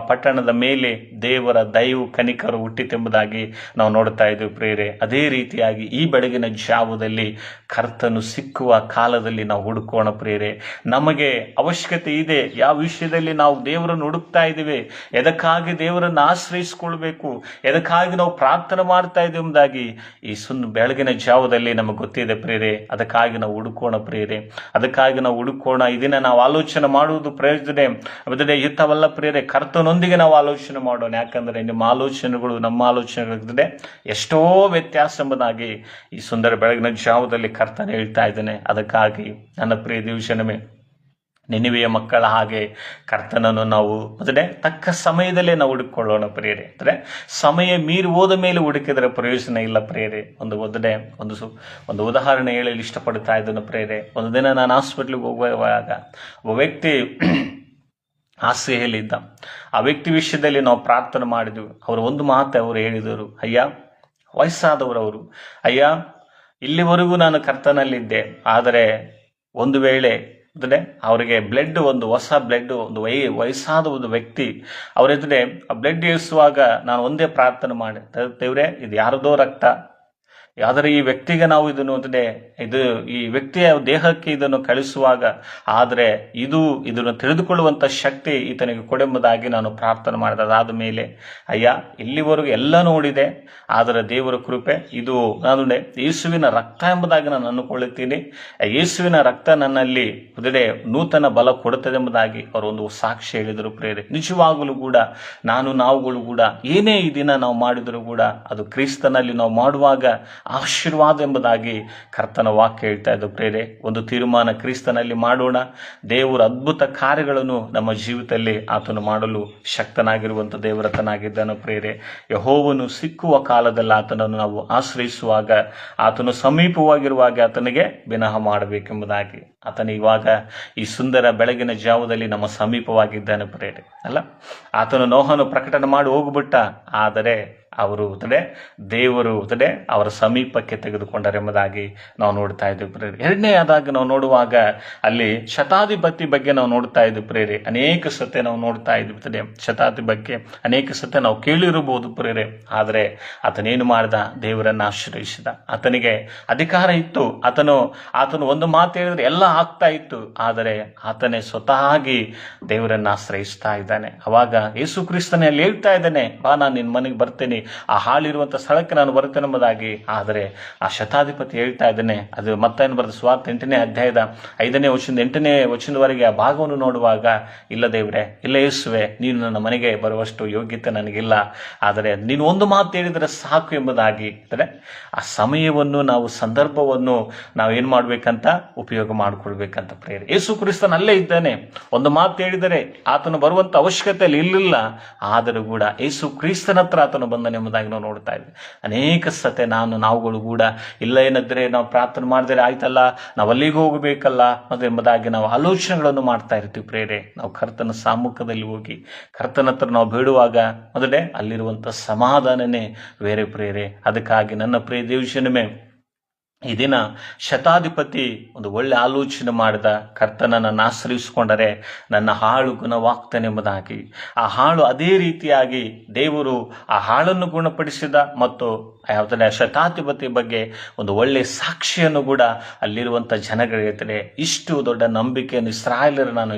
ಪಟ್ಟಣದ ಮೇಲೆ ದೇವರ ದಯವು ಕನಿಕರು ಹುಟ್ಟಿತೆಂಬುದಾಗಿ ನಾವು ನೋಡ್ತಾ ಇದ್ದೇವೆ ಪ್ರಿಯರೇ. ಅದೇ ರೀತಿಯಾಗಿ ಈ ಬೆಳಗಿನ ಜಾವದಲ್ಲಿ ಕರ್ತನು ಸಿಕ್ಕುವ ಕಾಲದಲ್ಲಿ ನಾವು ಹುಡುಕೋಣ ಪ್ರಿಯರೇ. ನಮಗೆ ಅವಶ್ಯಕತೆ ಇದೆ, ಯಾವ ವಿಷಯದಲ್ಲಿ ನಾವು ದೇವರನ್ನು ಹುಡುಕ್ತಾ ಇದ್ದೇವೆ, ಎದಕ್ಕಾಗಿ ದೇವರನ್ನು ಆಶ್ರಯಿಸಿಕೊಳ್ಬೇಕು, ಎದಕ್ಕಾಗಿ ನಾವು ಪ್ರಾರ್ಥನೆ ಮಾಡ್ತಾ ಇದ್ದೇವೆ ಎಂಬುದಾಗಿ ಈ ಬೆಳಗಿನ ಜಾವದಲ್ಲಿ ನಮಗೆ ಗೊತ್ತಿದೆ ಪ್ರಿಯರೇ. ಅದಕ್ಕಾಗಿ ನಾವು ಹುಡುಕೋಣ ಪ್ರಿಯರೇ, ಅದಕ್ಕಾಗಿ ನಾವು ಹುಡುಕೋಣ. ಇದನ್ನ ನಾವು ಆಲೋಚನೆ ಮಾಡುವುದು ಪ್ರಯೋಜನ ಹಿತವಲ್ಲ ಪ್ರಿಯರೇ. ಕರ್ತನೊಂದಿಗೆ ನಾವು ಆಲೋಚನೆ ಮಾಡೋಣ. ಯಾಕಂದ್ರೆ ನಿಮ್ಮ ಆಲೋಚನೆಗಳು ನಮ್ಮ ಆಲೋಚನೆಗಳಿದ್ರೆ ಎಷ್ಟೋ ವ್ಯತ್ಯಾಸ ಎಂಬುದಾಗಿ ಈ ಸುಂದರ ಬೆಳಗಿನ ಜಾವದಲ್ಲಿ ಕರ್ತನ ಹೇಳ್ತಾ ಇದ್ದೇನೆ. ಅದಕ್ಕಾಗಿ ನನ್ನ ಪ್ರಿಯ ದಿವಸನಮೇ, ನಿನಿವೆಯ ಮಕ್ಕಳ ಹಾಗೆ ಕರ್ತನನ್ನು ನಾವು ತಕ್ಕ ಸಮಯದಲ್ಲೇ ನಾವು ಹುಡುಕೊಳ್ಳೋಣ ಪ್ರಿಯರೇ. ಅಂದರೆ ಸಮಯ ಮೀರಿ ಹೋದ ಮೇಲೆ ಹುಡುಕಿದ್ರೆ ಪ್ರಯೋಜನ ಇಲ್ಲ ಪ್ರಿಯರೇ. ಒಂದು ಉದಾಹರಣೆ ಹೇಳಲು ಇಷ್ಟಪಡ್ತಾ ಇದ್ದನು ಪ್ರಿಯರೇ. ಒಂದು ದಿನ ನಾನು ಹಾಸ್ಪಿಟ್ಲಿಗೆ ಹೋಗುವಾಗ ಒಬ್ಬ ವ್ಯಕ್ತಿ ಹಾಸ್ಯೆಯಲ್ಲಿದ್ದ. ಆ ವ್ಯಕ್ತಿ ವಿಷಯದಲ್ಲಿ ನಾವು ಪ್ರಾರ್ಥನೆ ಮಾಡಿದ್ವಿ. ಅವರು ಒಂದು ಮಾತು ಅವರು ಹೇಳಿದರು, ಅಯ್ಯ, ವಯಸ್ಸಾದವರು, ಅಯ್ಯ, ಇಲ್ಲಿವರೆಗೂ ನಾನು ಕರ್ತನಲ್ಲಿದ್ದೆ, ಆದರೆ ಒಂದು ವೇಳೆ ಅವರಿಗೆ ಹೊಸ ಬ್ಲಡ್ ಒಂದು ವಯಸ್ಸಾದ ಒಂದು ವ್ಯಕ್ತಿ ಅವರೆದುರೆ ಬ್ಲಡ್ ಇರಿಸುವಾಗ ನಾನು ಒಂದೇ ಪ್ರಾರ್ಥನೆ ಮಾಡಿ, ದೇವ್ರೆ, ಇದು ಯಾರದೋ ರಕ್ತ, ಆದರೆ ಈ ವ್ಯಕ್ತಿಗೆ ನಾವು ಈ ವ್ಯಕ್ತಿಯ ದೇಹಕ್ಕೆ ಇದನ್ನು ಕಳಿಸುವಾಗ ಆದರೆ ಇದನ್ನು ತಿಳಿದುಕೊಳ್ಳುವಂಥ ಶಕ್ತಿ ಈತನಿಗೆ ಕೊಡೆಂಬುದಾಗಿ ನಾನು ಪ್ರಾರ್ಥನೆ ಮಾಡಿದೆ. ಅದಾದ ಮೇಲೆ, ಅಯ್ಯ, ಇಲ್ಲಿವರೆಗೂ ಎಲ್ಲ ನೋಡಿದೆ, ಆದರೆ ದೇವರ ಕೃಪೆ, ಇದು ನಾನು ಯೇಸುವಿನ ರಕ್ತ ಎಂಬುದಾಗಿ ನಾನು ಅಂದುಕೊಳ್ಳುತ್ತೀನಿ. ಯೇಸುವಿನ ರಕ್ತ ನನ್ನಲ್ಲಿ ನೂತನ ಬಲ ಕೊಡುತ್ತದೆ ಎಂಬುದಾಗಿ ಅವರು ಒಂದು ಸಾಕ್ಷಿ ಹೇಳಿದರು ಪ್ರೇರೆ. ನಿಜವಾಗಲೂ ಕೂಡ ನಾವುಗಳು ಕೂಡ ಏನೇ ಈ ದಿನ ನಾವು ಮಾಡಿದರೂ ಕೂಡ ಅದು ಕ್ರಿಸ್ತನಲ್ಲಿ ನಾವು ಮಾಡುವಾಗ ಆಶೀರ್ವಾದ ಎಂಬುದಾಗಿ ಕರ್ತನ ವಾಕ್ಯ ಹೇಳ್ತಾ ಇದ್ದು ಪ್ರೇರೆ. ಒಂದು ತೀರ್ಮಾನ ಕ್ರಿಸ್ತನಲ್ಲಿ ಮಾಡೋಣ. ದೇವರ ಅದ್ಭುತ ಕಾರ್ಯಗಳನ್ನು ನಮ್ಮ ಜೀವಿತದಲ್ಲಿ ಆತನು ಮಾಡಲು ಶಕ್ತನಾಗಿರುವಂಥ ದೇವರತನಾಗಿದ್ದಾನೆ ಪ್ರೇರೆ. ಯೆಹೋವನು ಸಿಕ್ಕುವ ಕಾಲದಲ್ಲಿ ಆತನನ್ನು ನಾವು ಆಶ್ರಯಿಸುವಾಗ, ಆತನು ಸಮೀಪವಾಗಿರುವಾಗ ಆತನಿಗೆ ವಿನಃ ಮಾಡಬೇಕೆಂಬುದಾಗಿ ಆತನು ಇವಾಗ ಈ ಸುಂದರ ಬೆಳಗಿನ ಜಾವದಲ್ಲಿ ನಮ್ಮ ಸಮೀಪವಾಗಿದ್ದಾನೆ ಪ್ರೇರೆ. ಅಲ್ಲ, ಆತನು ನೋಹನು ಪ್ರಕಟಣೆ ಮಾಡಿ ಹೋಗ್ಬಿಟ್ಟ, ಆದರೆ ಅವರು ದೇವರು ಅವರ ಸಮೀಪಕ್ಕೆ ತೆಗೆದುಕೊಂಡರೆಂಬುದಾಗಿ ನಾವು ನೋಡ್ತಾ ಇದ್ದೀವಿ ಪ್ರೇರೆ. ಎರಡನೇದಾಗಿ ನಾವು ನೋಡುವಾಗ ಅಲ್ಲಿ ಶತಾಧಿಪತಿ ಬಗ್ಗೆ ನಾವು ನೋಡ್ತಾ ಇದ್ವಿ ಪ್ರೇರೆ. ಅನೇಕ ಸತೆ ನಾವು ನೋಡ್ತಾ ಇದ್ವಿ ಶತಾಧಿ ಬಗ್ಗೆ ಅನೇಕ ಸತೆ ನಾವು ಕೇಳಿರಬಹುದು ಪ್ರೇರೆ. ಆದರೆ ಆತನೇನು ಮಾಡ್ದ? ದೇವರನ್ನು ಆಶ್ರಯಿಸಿದ. ಆತನಿಗೆ ಅಧಿಕಾರ ಇತ್ತು, ಆತನು ಒಂದು ಮಾತು ಹೇಳಿದ್ರೆ ಎಲ್ಲ ಆಗ್ತಾ ಇತ್ತು, ಆದರೆ ಆತನೇ ಸ್ವತಃ ದೇವರನ್ನು ಆಶ್ರಯಿಸ್ತಾ ಇದ್ದಾನೆ. ಅವಾಗ ಯೇಸು ಕ್ರಿಸ್ತನೇ ಅಲ್ಲಿ ಹೇಳ್ತಾ ಇದ್ದಾನೆ, ಬಾ, ನಾನು ನಿನ್ನ ಮನೆಗೆ ಬರ್ತೇನೆ, ಆ ಹಾಳಿರುವಂಥ ಸ್ಥಳಕ್ಕೆ ನಾನು ಬರ್ತೇನೆ ಎಂಬುದಾಗಿ. ಆದರೆ ಆ ಶತಾಧಿಪತಿ ಹೇಳ್ತಾ ಇದ್ದಾನೆ, ಅದು ಮತ್ತೇನು ಬರೆದ ಸುವಾರ್ತೆ 8ನೇ ಅಧ್ಯಾಯದ 5ನೇ ವಚನದಿಂದ 8ನೇ ವಚನದವರೆಗೆ ಆ ಭಾಗವನ್ನು ನೋಡುವಾಗ, ಇಲ್ಲ ದೇವ್ರೆ, ಇಲ್ಲ ಯೇಸುವೆ, ನೀನು ನನ್ನ ಮನೆಗೆ ಬರುವಷ್ಟು ಯೋಗ್ಯತೆ ನನಗಿಲ್ಲ, ಆದರೆ ನೀನು ಒಂದು ಮಾತು ಹೇಳಿದರೆ ಸಾಕು ಎಂಬುದಾಗಿ. ಆ ಸಮಯವನ್ನು ನಾವು ಸಂದರ್ಭವನ್ನು ನಾವು ಏನು ಮಾಡ್ಬೇಕಂತ ಉಪಯೋಗ ಮಾಡಿಕೊಳ್ಬೇಕಂತ ಪ್ರೇರೆ. ಯೇಸು ಕ್ರಿಸ್ತನ ಅಲ್ಲೇ ಇದ್ದಾನೆ. ಒಂದು ಮಾತು ಹೇಳಿದರೆ ಆತನು ಬರುವಂತ ಅವಶ್ಯಕತೆಯಲ್ಲಿ ಇರಲಿಲ್ಲ, ಆದರೂ ಕೂಡ ಯೇಸು ಕ್ರಿಸ್ತನ ಹತ್ರ ಆತನು ಬಂದನೆಂಬುದಾಗಿ ನಾವು ನೋಡ್ತಾ ಇದ್ವಿ. ಅನೇಕ ಸತೆ ನಾವುಗಳು ಕೂಡ ಇಲ್ಲ, ಏನಾದ್ರೆ ನಾವು ಪ್ರಾರ್ಥನೆ ಮಾಡಿದರೆ ಆಯ್ತಲ್ಲ, ನಾವು ಅಲ್ಲಿಗೆ ಹೋಗಬೇಕಲ್ಲ ಎಂಬುದಾಗಿ ನಾವು ಆಲೋಚನೆಗಳನ್ನು ಮಾಡ್ತಾ ಇರ್ತೀವಿ ಪ್ರೇರೆ. ನಾವು ಕರ್ತನ ಸಮ್ಮುಖದಲ್ಲಿ ಹೋಗಿ ಕರ್ತನ ಹತ್ರ ನಾವು ಬೇಡುವಾಗ ಅಲ್ಲಿರುವಂಥ ಸಮಾಧಾನನೇ ಬೇರೆ ಪ್ರೇರೆ. ಅದಕ್ಕಾಗಿ ನನ್ನ ಪ್ರಿಯ ದೇವಜನಮೇ, ಈ ದಿನ ಶತಾಧಿಪತಿ ಒಂದು ಒಳ್ಳೆ ಆಲೋಚನೆ ಮಾಡಿದ, ಕರ್ತನನ್ನು ಆಶ್ರಯಿಸಿಕೊಂಡರೆ ನನ್ನ ಹಾಳು ಗುಣವಾಗ್ತಾನೆಂಬುದಾಗಿ. ಆ ಹಾಳು ಅದೇ ರೀತಿಯಾಗಿ ದೇವರು ಆ ಹಾಳನ್ನು ಗುಣಪಡಿಸಿದ. ಮತ್ತು ಶತಾಧಿಪತಿ ಬಗ್ಗೆ ಒಂದು ಒಳ್ಳೆ ಸಾಕ್ಷಿಯನ್ನು ಕೂಡ ಅಲ್ಲಿರುವಂಥ ಜನಗಳಿರ್ತಾರೆ. ಇಷ್ಟು ದೊಡ್ಡ ನಂಬಿಕೆಯನ್ನು ಇಸ್ರಾಯೇಲರು ನಾನು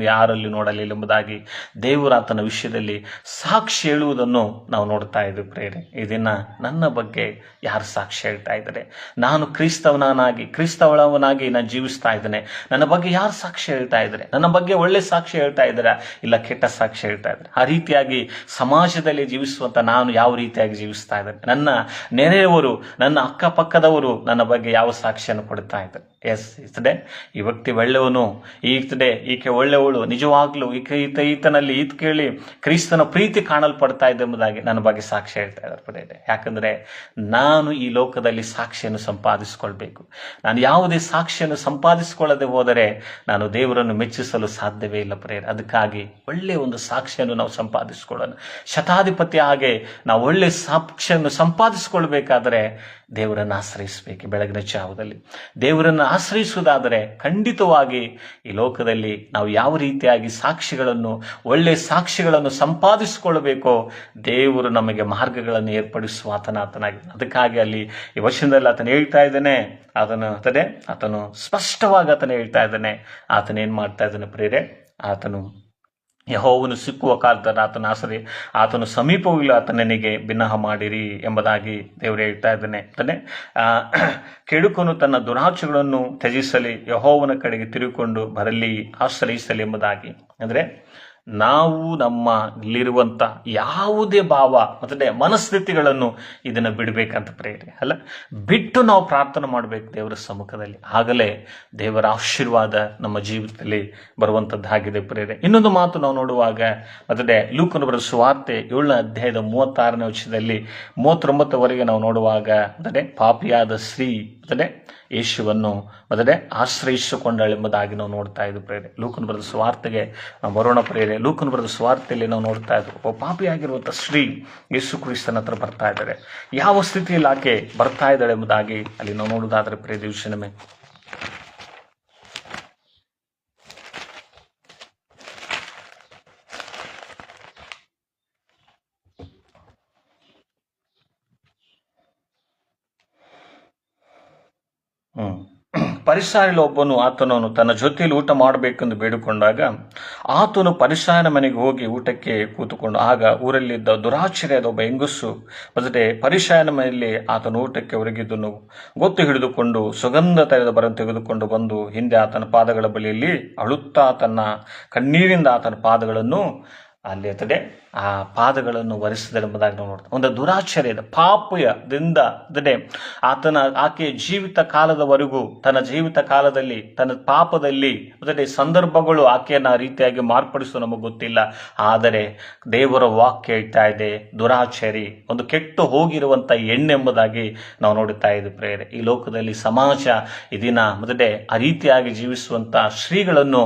ಯಾರಲ್ಲಿ ನೋಡಲಿಲ್ಲ ಎಂಬುದಾಗಿ ದೇವರು ಆತನ ವಿಷಯದಲ್ಲಿ ಸಾಕ್ಷಿ ಹೇಳುವುದನ್ನು ನಾವು ನೋಡ್ತಾ ಇದ್ದೀವಿ ಪ್ರೇರೆ. ಈ ದಿನ ನನ್ನ ಬಗ್ಗೆ ಯಾರು ಸಾಕ್ಷಿ ಹೇಳ್ತಾ ಇದ್ದಾರೆ? ನಾನು ಕ್ರಿಸ್ತವಳವನಾಗಿ ನಾನು ಜೀವಿಸ್ತಾ ಇದ್ದೇನೆ. ನನ್ನ ಬಗ್ಗೆ ಯಾರು ಸಾಕ್ಷಿ ಹೇಳ್ತಾ ಇದ್ದಾರೆ? ನನ್ನ ಬಗ್ಗೆ ಒಳ್ಳೆ ಸಾಕ್ಷಿ ಹೇಳ್ತಾ ಇದ್ದಾರಾ, ಇಲ್ಲ ಕೆಟ್ಟ ಸಾಕ್ಷಿ ಹೇಳ್ತಾ ಇದ್ದಾರೆ? ಆ ರೀತಿಯಾಗಿ ಸಮಾಜದಲ್ಲಿ ಜೀವಿಸುವಂತ ನಾನು ಯಾವ ರೀತಿಯಾಗಿ ಜೀವಿಸ್ತಾ ಇದ್ದೇನೆ? ನನ್ನ ನೆರೆಯವರು, ನನ್ನ ಅಕ್ಕಪಕ್ಕದವರು ನನ್ನ ಬಗ್ಗೆ ಯಾವ ಸಾಕ್ಷಿಯನ್ನು ಕೊಡ್ತಾ ಇದ್ದಾರೆ? ಎಸ್, ಈ ವ್ಯಕ್ತಿ ಒಳ್ಳೆಯವನು, ಈಕೆ ಒಳ್ಳೆಯವಳು, ನಿಜವಾಗ್ಲೂ ಈತನಲ್ಲಿ ಕೇಳಿ ಕ್ರಿಸ್ತನ ಪ್ರೀತಿ ಕಾಣಲ್ಪಡ್ತಾ ಇದೆ ಎಂಬುದಾಗಿ ನನ್ನ ಬಗ್ಗೆ ಸಾಕ್ಷಿ ಹೇಳ್ತಾ ಇದ್ದಾರೆ. ಯಾಕಂದ್ರೆ ನಾನು ಈ ಲೋಕದಲ್ಲಿ ಸಾಕ್ಷಿಯನ್ನು ಸಂಪಾದಿಸಿಕೊಳ್ಬೇಕು. ನಾನು ಯಾವುದೇ ಸಾಕ್ಷಿಯನ್ನು ಸಂಪಾದಿಸಿಕೊಳ್ಳದೆ ಹೋದರೆ ನಾನು ದೇವರನ್ನು ಮೆಚ್ಚಿಸಲು ಸಾಧ್ಯವೇ ಇಲ್ಲ ಪ್ರೇರೆ. ಅದಕ್ಕಾಗಿ ಒಳ್ಳೆಯ ಒಂದು ಸಾಕ್ಷಿಯನ್ನು ನಾವು ಸಂಪಾದಿಸಿಕೊಳ್ಳೋಣ. ಶತಾಧಿಪತಿ ಹಾಗೆ ನಾವು ಒಳ್ಳೆಯ ಸಾಕ್ಷಿಯನ್ನು ಸಂಪಾದಿಸಿಕೊಳ್ಬೇಕಾದ್ರೆ ದೇವರನ್ನು ಆಶ್ರಯಿಸಬೇಕು. ಬೆಳಗಿನ ಜಾವದಲ್ಲಿ ದೇವರನ್ನು ಆಶ್ರಯಿಸುವುದಾದರೆ ಖಂಡಿತವಾಗಿ ಈ ಲೋಕದಲ್ಲಿ ನಾವು ಯಾವ ರೀತಿಯಾಗಿ ಸಾಕ್ಷಿಗಳನ್ನು, ಒಳ್ಳೆಯ ಸಾಕ್ಷಿಗಳನ್ನು ಸಂಪಾದಿಸಿಕೊಳ್ಳಬೇಕೋ ದೇವರು ನಮಗೆ ಮಾರ್ಗಗಳನ್ನು ಏರ್ಪಡಿಸುವ ಆತನಾಗಿ. ಅದಕ್ಕಾಗಿ ಅಲ್ಲಿ ಈ ವಚನದಲ್ಲಿ ಆತನು ಹೇಳ್ತಾ ಇದ್ದಾನೆ, ಆತನು ಸ್ಪಷ್ಟವಾಗಿ ಹೇಳ್ತಾ ಇದ್ದಾನೆ. ಆತನೇನು ಮಾಡ್ತಾ ಇದ್ದಾನೆ ಪ್ರೇರೆ, ಆತನು ಯೆಹೋವನು ಸಿಕ್ಕುವ ಕಾಲದಲ್ಲಿ ಆತನು ಸಮೀಪವೂ ಇಲ್ಲ, ಆತನಿಗೆ ಬಿನ್ನಹ ಮಾಡಿರಿ ಎಂಬುದಾಗಿ ದೇವರು ಹೇಳ್ತಾ ಇದ್ದಾನೆ. ಕೆಡುಕನು ತನ್ನ ದುರಾಚೆಗಳನ್ನು ತ್ಯಜಿಸಲಿ, ಯೆಹೋವನ ಕಡೆಗೆ ತಿರುಗಿಕೊಂಡು ಬರಲಿ, ಆಶ್ರಯಿಸಲಿ ಎಂಬುದಾಗಿ. ಅಂದರೆ ನಾವು ನಮ್ಮಲ್ಲಿರುವಂಥ ಯಾವುದೇ ಭಾವ ಮತ್ತು ಮನಸ್ಥಿತಿಗಳನ್ನು ಇದನ್ನು ಬಿಡಬೇಕಂತ ಪ್ರೇರೆ ಅಲ್ಲ, ಬಿಟ್ಟು ನಾವು ಪ್ರಾರ್ಥನೆ ಮಾಡಬೇಕು ದೇವರ ಸಮ್ಮುಖದಲ್ಲಿ. ಆಗಲೇ ದೇವರ ಆಶೀರ್ವಾದ ನಮ್ಮ ಜೀವಿತದಲ್ಲಿ ಬರುವಂಥದ್ದಾಗಿದೆ ಪ್ರೇರೆ. ಇನ್ನೊಂದು ಮಾತು ನಾವು ನೋಡುವಾಗ ಮತ್ತು ಲೂಕನ ಬರೆದ ಸುವಾರ್ತೆ 7ನೇ ಅಧ್ಯಾಯದ 36ನೇ ವಚನದಲ್ಲಿ 39ವರೆಗೆ ನಾವು ನೋಡುವಾಗ ಅಂದರೆ ಪಾಪಿಯಾದ ಸ್ತ್ರೀ ಯೇಸುವನ್ನು ಆಶ್ರಯಿಸಿಕೊಂಡಳೆಂಬುದಾಗಿ ನಾವು ನೋಡ್ತಾ ಇದ್ದು ಪ್ರೇರೆ. ಲೂಕನ ಬರೆದ ಸುವಾರ್ತೆಗೆ ನಾವು ಬರೋಣ ಪ್ರೇರೆ. ಲೂಕನ ಬರೆದ ಸುವಾರ್ತೆಯಲ್ಲಿ ನಾವು ನೋಡ್ತಾ ಇದ್ವು, ಒಬ್ಬ ಪಾಪಿಯಾಗಿರುವಂಥ ಸ್ತ್ರೀ ಯೇಸು ಕ್ರಿಸ್ತನ ಹತ್ರ ಬರ್ತಾ ಇದ್ದಾರೆ. ಯಾವ ಸ್ಥಿತಿಯಲ್ಲಿ ಆಕೆ ಬರ್ತಾ ಇದ್ದಾಳೆ ಎಂಬುದಾಗಿ ಅಲ್ಲಿ ನಾವು ನೋಡುವುದಾದ್ರೆ ಪ್ರಿಯ ದಿವಸನಮೇ, ಪರಿಸಾಯನ ಒಬ್ಬನು ಆತನನ್ನು ತನ್ನ ಜೊತೆಯಲ್ಲಿ ಊಟ ಮಾಡಬೇಕೆಂದು ಬೇಡಿಕೊಂಡಾಗ ಆತನು ಪರಿಸಾಯನ ಮನೆಗೆ ಹೋಗಿ ಊಟಕ್ಕೆ ಕೂತುಕೊಂಡು, ಆಗ ಊರಲ್ಲಿದ್ದ ದುರಾಚೆಯಾದ ಒಬ್ಬ ಹೆಂಗಸು ಮತ್ತೆ ಪರಿಸಾಯನ ಮನೆಯಲ್ಲಿ ಆತನ ಊಟಕ್ಕೆ ಹೊರಗಿದ್ದನು ಗೊತ್ತು ಹಿಡಿದುಕೊಂಡು ಸುಗಂಧ ತೈಲದ ಬರನ್ನು ತೆಗೆದುಕೊಂಡು ಬಂದು ಹಿಂದೆ ಆತನ ಪಾದಗಳ ಬಳಿಯಲ್ಲಿ ಅಳುತ್ತಾ ತನ್ನ ಕಣ್ಣೀರಿಂದ ಆತನ ಪಾದಗಳನ್ನು ಅಲ್ಲಿ ಆ ಪಾದಗಳನ್ನು ಒರೆಸಿದರೆಂಬುದಾಗಿ ನಾವು ನೋಡ್ತೇವೆ. ಒಂದು ದುರಾಚರ್ಯದ ಪಾಪದಿಂದ ಆಕೆಯ ಜೀವಿತ ಕಾಲದವರೆಗೂ, ತನ್ನ ಜೀವಿತ ಕಾಲದಲ್ಲಿ ತನ್ನ ಪಾಪದಲ್ಲಿ ಸಂದರ್ಭಗಳು ಆಕೆಯನ್ನು ಆ ರೀತಿಯಾಗಿ ಮಾರ್ಪಡಿಸೋ ನಮಗೆ ಗೊತ್ತಿಲ್ಲ. ಆದರೆ ದೇವರ ವಾಕ್ಯ ಹೇಳ್ತಾ ಇದೆ, ದುರಾಚರಿ ಒಂದು ಕೆಟ್ಟು ಹೋಗಿರುವಂಥ ಹೆಣ್ಣೆಂಬುದಾಗಿ ನಾವು ನೋಡುತ್ತಾ ಇದ್ದೀವಿ ಪ್ರೇರೆ. ಈ ಲೋಕದಲ್ಲಿ ಸಮಾಜ ಈ ದಿನ ಆ ರೀತಿಯಾಗಿ ಜೀವಿಸುವಂಥ ಸ್ತ್ರೀಗಳನ್ನು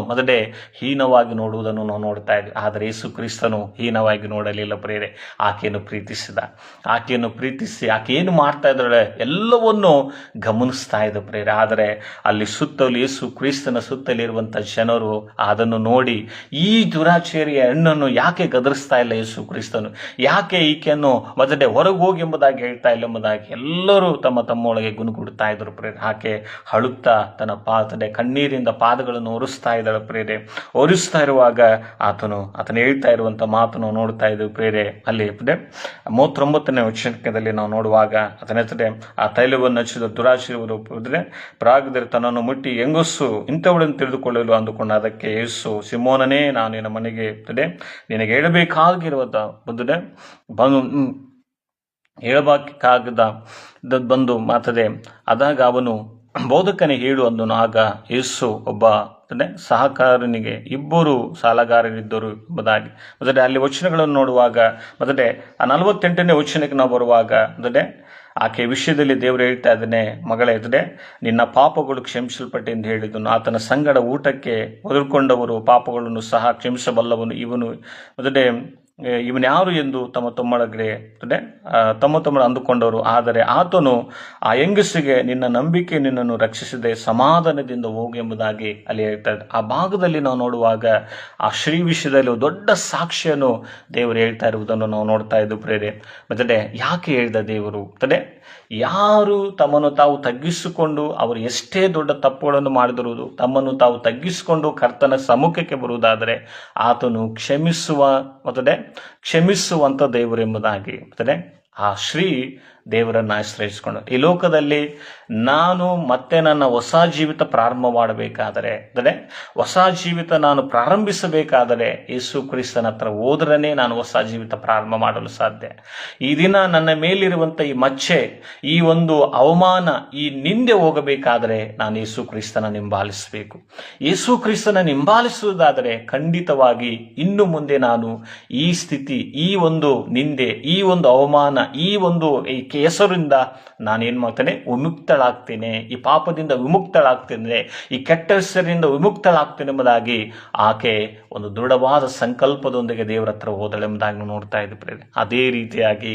ಹೀನವಾಗಿ ನೋಡುವುದನ್ನು ನಾವು ನೋಡ್ತಾ ಇದ್ದೀವಿ. ಆದರೆ ಯೇಸು ಕ್ರಿಸ್ತನು ಹೀನವಾಗಿ ನೋಡಲಿಲ್ಲ ಪ್ರೇರೆ. ಆಕೆಯನ್ನು ಪ್ರೀತಿಸಿ ಆಕೆ ಏನು ಮಾಡ್ತಾ ಇದ್ದಾಳೆ ಎಲ್ಲವನ್ನು ಗಮನಿಸ್ತಾ ಇದ್ದ ಪ್ರೇರೆ. ಆದರೆ ಅಲ್ಲಿ ಸುತ್ತಲೂ ಯೇಸು ಕ್ರಿಸ್ತನ ಸುತ್ತಲಿರುವಂಥ ಜನರು ಅದನ್ನು ನೋಡಿ ಈ ದುರಾಚೆಯ ಹೆಣ್ಣನ್ನು ಯಾಕೆ ಗದರಿಸ್ತಾ ಇಲ್ಲ ಯೇಸು ಕ್ರಿಸ್ತನು, ಯಾಕೆ ಈಕೆಯನ್ನು ಹೊರಗೆ ಹೋಗಿ ಎಂಬುದಾಗಿ ಹೇಳ್ತಾ ಇಲ್ಲ ಎಂಬುದಾಗಿ ಎಲ್ಲರೂ ತಮ್ಮೊಳಗೆ ಗುನುಗುಡ್ತಾ ಇದ್ರು ಪ್ರೇರೆ. ಆಕೆ ಅಳುತ್ತಾ ತನ್ನ ಕಣ್ಣೀರಿಂದ ಪಾದಗಳನ್ನು ಒರೆಸ್ತಾ ಇದ್ದಾಳೆ ಪ್ರೇರೆ. ಒರೆಸ್ತಾ ಇರುವಾಗ ಆತನು ಹೇಳ್ತಾ ಇರುವಂತ ಮಾತನ್ನು ನೋಡ್ತಾ ಇದ್ದೀವಿ ಪ್ರೇರೆ. ಅಲ್ಲಿ 39ನೇ ವಚನದಲ್ಲಿ ನಾವು ನೋಡುವಾಗ ಆ ತೈಲವನ್ನು ಹಚ್ಚಿದ ದುರಾಶಿಯವರು ಪ್ರಾಗದಲ್ಲಿ ತನ್ನನ್ನು ಮುಟ್ಟಿ ಹೆಂಗಸು ಇಂಥವಳನ್ನು ತಿಳಿದುಕೊಳ್ಳಲು ಅಂದುಕೊಂಡು, ಅದಕ್ಕೆ ಯೇಸು, ಸಿಮೋನನೇ, ನಾನು ನಿನ್ನ ಮನೆಗೆ ನಿನಗೆ ಹೇಳಬೇಕಾಗಿರುವಂತ ಹೇಳಬೇಕಾಗದ ಬಂದು ಮಾತದೆ. ಅದಾಗ ಅವನು, ಬೋಧಕನೇ ಹೇಳು ಅಂದನು. ಆಗ ಯೇಸು, ಒಬ್ಬ ಸಹಕಾರನಿಗೆ 2 ಸಾಲಗಾರರಿದ್ದರು ಎಂಬುದಾಗಿ ಅಲ್ಲಿ ವಚನಗಳನ್ನು ನೋಡುವಾಗ ಆ 48ನೇ ವಚನಕ್ಕೆ ನಾವು ಬರುವಾಗ ಆಕೆ ವಿಷಯದಲ್ಲಿ ದೇವರು ಹೇಳ್ತಾ ಇದ್ದಾನೆ, ಮಗಳೇ ನಿನ್ನ ಪಾಪಗಳು ಕ್ಷಮಿಸಲ್ಪಟ್ಟೆ ಎಂದು ಹೇಳಿದನು. ಆತನ ಸಂಗಡ ಊಟಕ್ಕೆ ಒದರ್ಕೊಂಡವರು ಪಾಪಗಳನ್ನು ಸಹ ಕ್ಷಮಿಸಬಲ್ಲವನು. ಇವನ್ಯಾರು ಎಂದು ತಮ್ಮ ಅಂದುಕೊಂಡವರು. ಆದರೆ ಆತನು ಆ ಹೆಂಗಸಿಗೆ, ನಿನ್ನ ನಂಬಿಕೆ ನಿನ್ನನ್ನು ರಕ್ಷಿಸಿದೆ, ಸಮಾಧಾನದಿಂದ ಹೋಗು ಎಂಬುದಾಗಿ ಅಲ್ಲಿ ಹೇಳ್ತಾ ಇದ್ದಾರೆ. ಆ ಭಾಗದಲ್ಲಿ ನಾವು ನೋಡುವಾಗ ಆ ಶ್ರೀ ವಿಷಯದಲ್ಲಿ ದೊಡ್ಡ ಸಾಕ್ಷ್ಯನು ದೇವರು ಹೇಳ್ತಾ ಇರುವುದನ್ನು ನಾವು ನೋಡ್ತಾ ಇದ್ದು ಪ್ರೇರೆ. ಯಾಕೆ ಹೇಳಿದ ದೇವರು ಯಾರು ತಮ್ಮನ್ನು ತಾವು ತಗ್ಗಿಸಿಕೊಂಡು, ಅವರು ಎಷ್ಟೇ ದೊಡ್ಡ ತಪ್ಪುಗಳನ್ನು ಮಾಡಿದಿರುವುದು, ತಮ್ಮನ್ನು ತಾವು ತಗ್ಗಿಸಿಕೊಂಡು ಕರ್ತನ ಸಮ್ಮುಖಕ್ಕೆ ಬರುವುದಾದರೆ ಆತನು ಕ್ಷಮಿಸುವಂತ ದೇವರು ಎಂಬುದಾಗಿ ಆ ಶ್ರೀ ದೇವರನ್ನು ಆಶ್ರಯಿಸಿಕೊಂಡು ಈ ಲೋಕದಲ್ಲಿ ನಾನು ಮತ್ತೆ ನನ್ನ ಹೊಸ ಜೀವಿತ ಪ್ರಾರಂಭ ಮಾಡಬೇಕಾದರೆ, ಹೊಸ ಜೀವಿತ ನಾನು ಪ್ರಾರಂಭಿಸಬೇಕಾದರೆ ಯೇಸು ಕ್ರಿಸ್ತನ ಹತ್ರ ಹೋದ್ರೇ ನಾನು ಹೊಸ ಜೀವಿತ ಪ್ರಾರಂಭ ಮಾಡಲು ಸಾಧ್ಯ. ಈ ದಿನ ನನ್ನ ಮೇಲಿರುವಂಥ ಈ ಮಚ್ಚೆ, ಈ ಒಂದು ಅವಮಾನ, ಈ ನಿಂದೆ ಹೋಗಬೇಕಾದರೆ ನಾನು ಯೇಸು ಕ್ರಿಸ್ತನ ಹಿಂಬಾಲಿಸಬೇಕು. ಯೇಸು ಕ್ರಿಸ್ತನ ಹಿಂಬಾಲಿಸುವುದಾದರೆ ಖಂಡಿತವಾಗಿ ಇನ್ನು ಮುಂದೆ ನಾನು ಈ ಸ್ಥಿತಿ, ಈ ಒಂದು ನಿಂದೆ, ಈ ಒಂದು ಅವಮಾನ, ಈ ಒಂದು ಈ ಹೆಸರಿಂದ ನಾನೇನು ಮಾಡ್ತೇನೆ, ವಿಮುಕ್ತಳಾಗ್ತೇನೆ, ಈ ಪಾಪದಿಂದ ವಿಮುಕ್ತಳಾಗ್ತೇನೆ, ಈ ಕೆಟ್ಟ ಹೆಸರಿನಿಂದ ವಿಮುಕ್ತಳಾಗ್ತೇನೆ ಎಂಬುದಾಗಿ ಆಕೆ ಒಂದು ದೃಢವಾದ ಸಂಕಲ್ಪದೊಂದಿಗೆ ದೇವರ ಹತ್ರ ಹೋದಳೆಂಬುದಾಗಿ ನಾವು ನೋಡ್ತಾ ಇದ್ದೀವಿ. ಅದೇ ರೀತಿಯಾಗಿ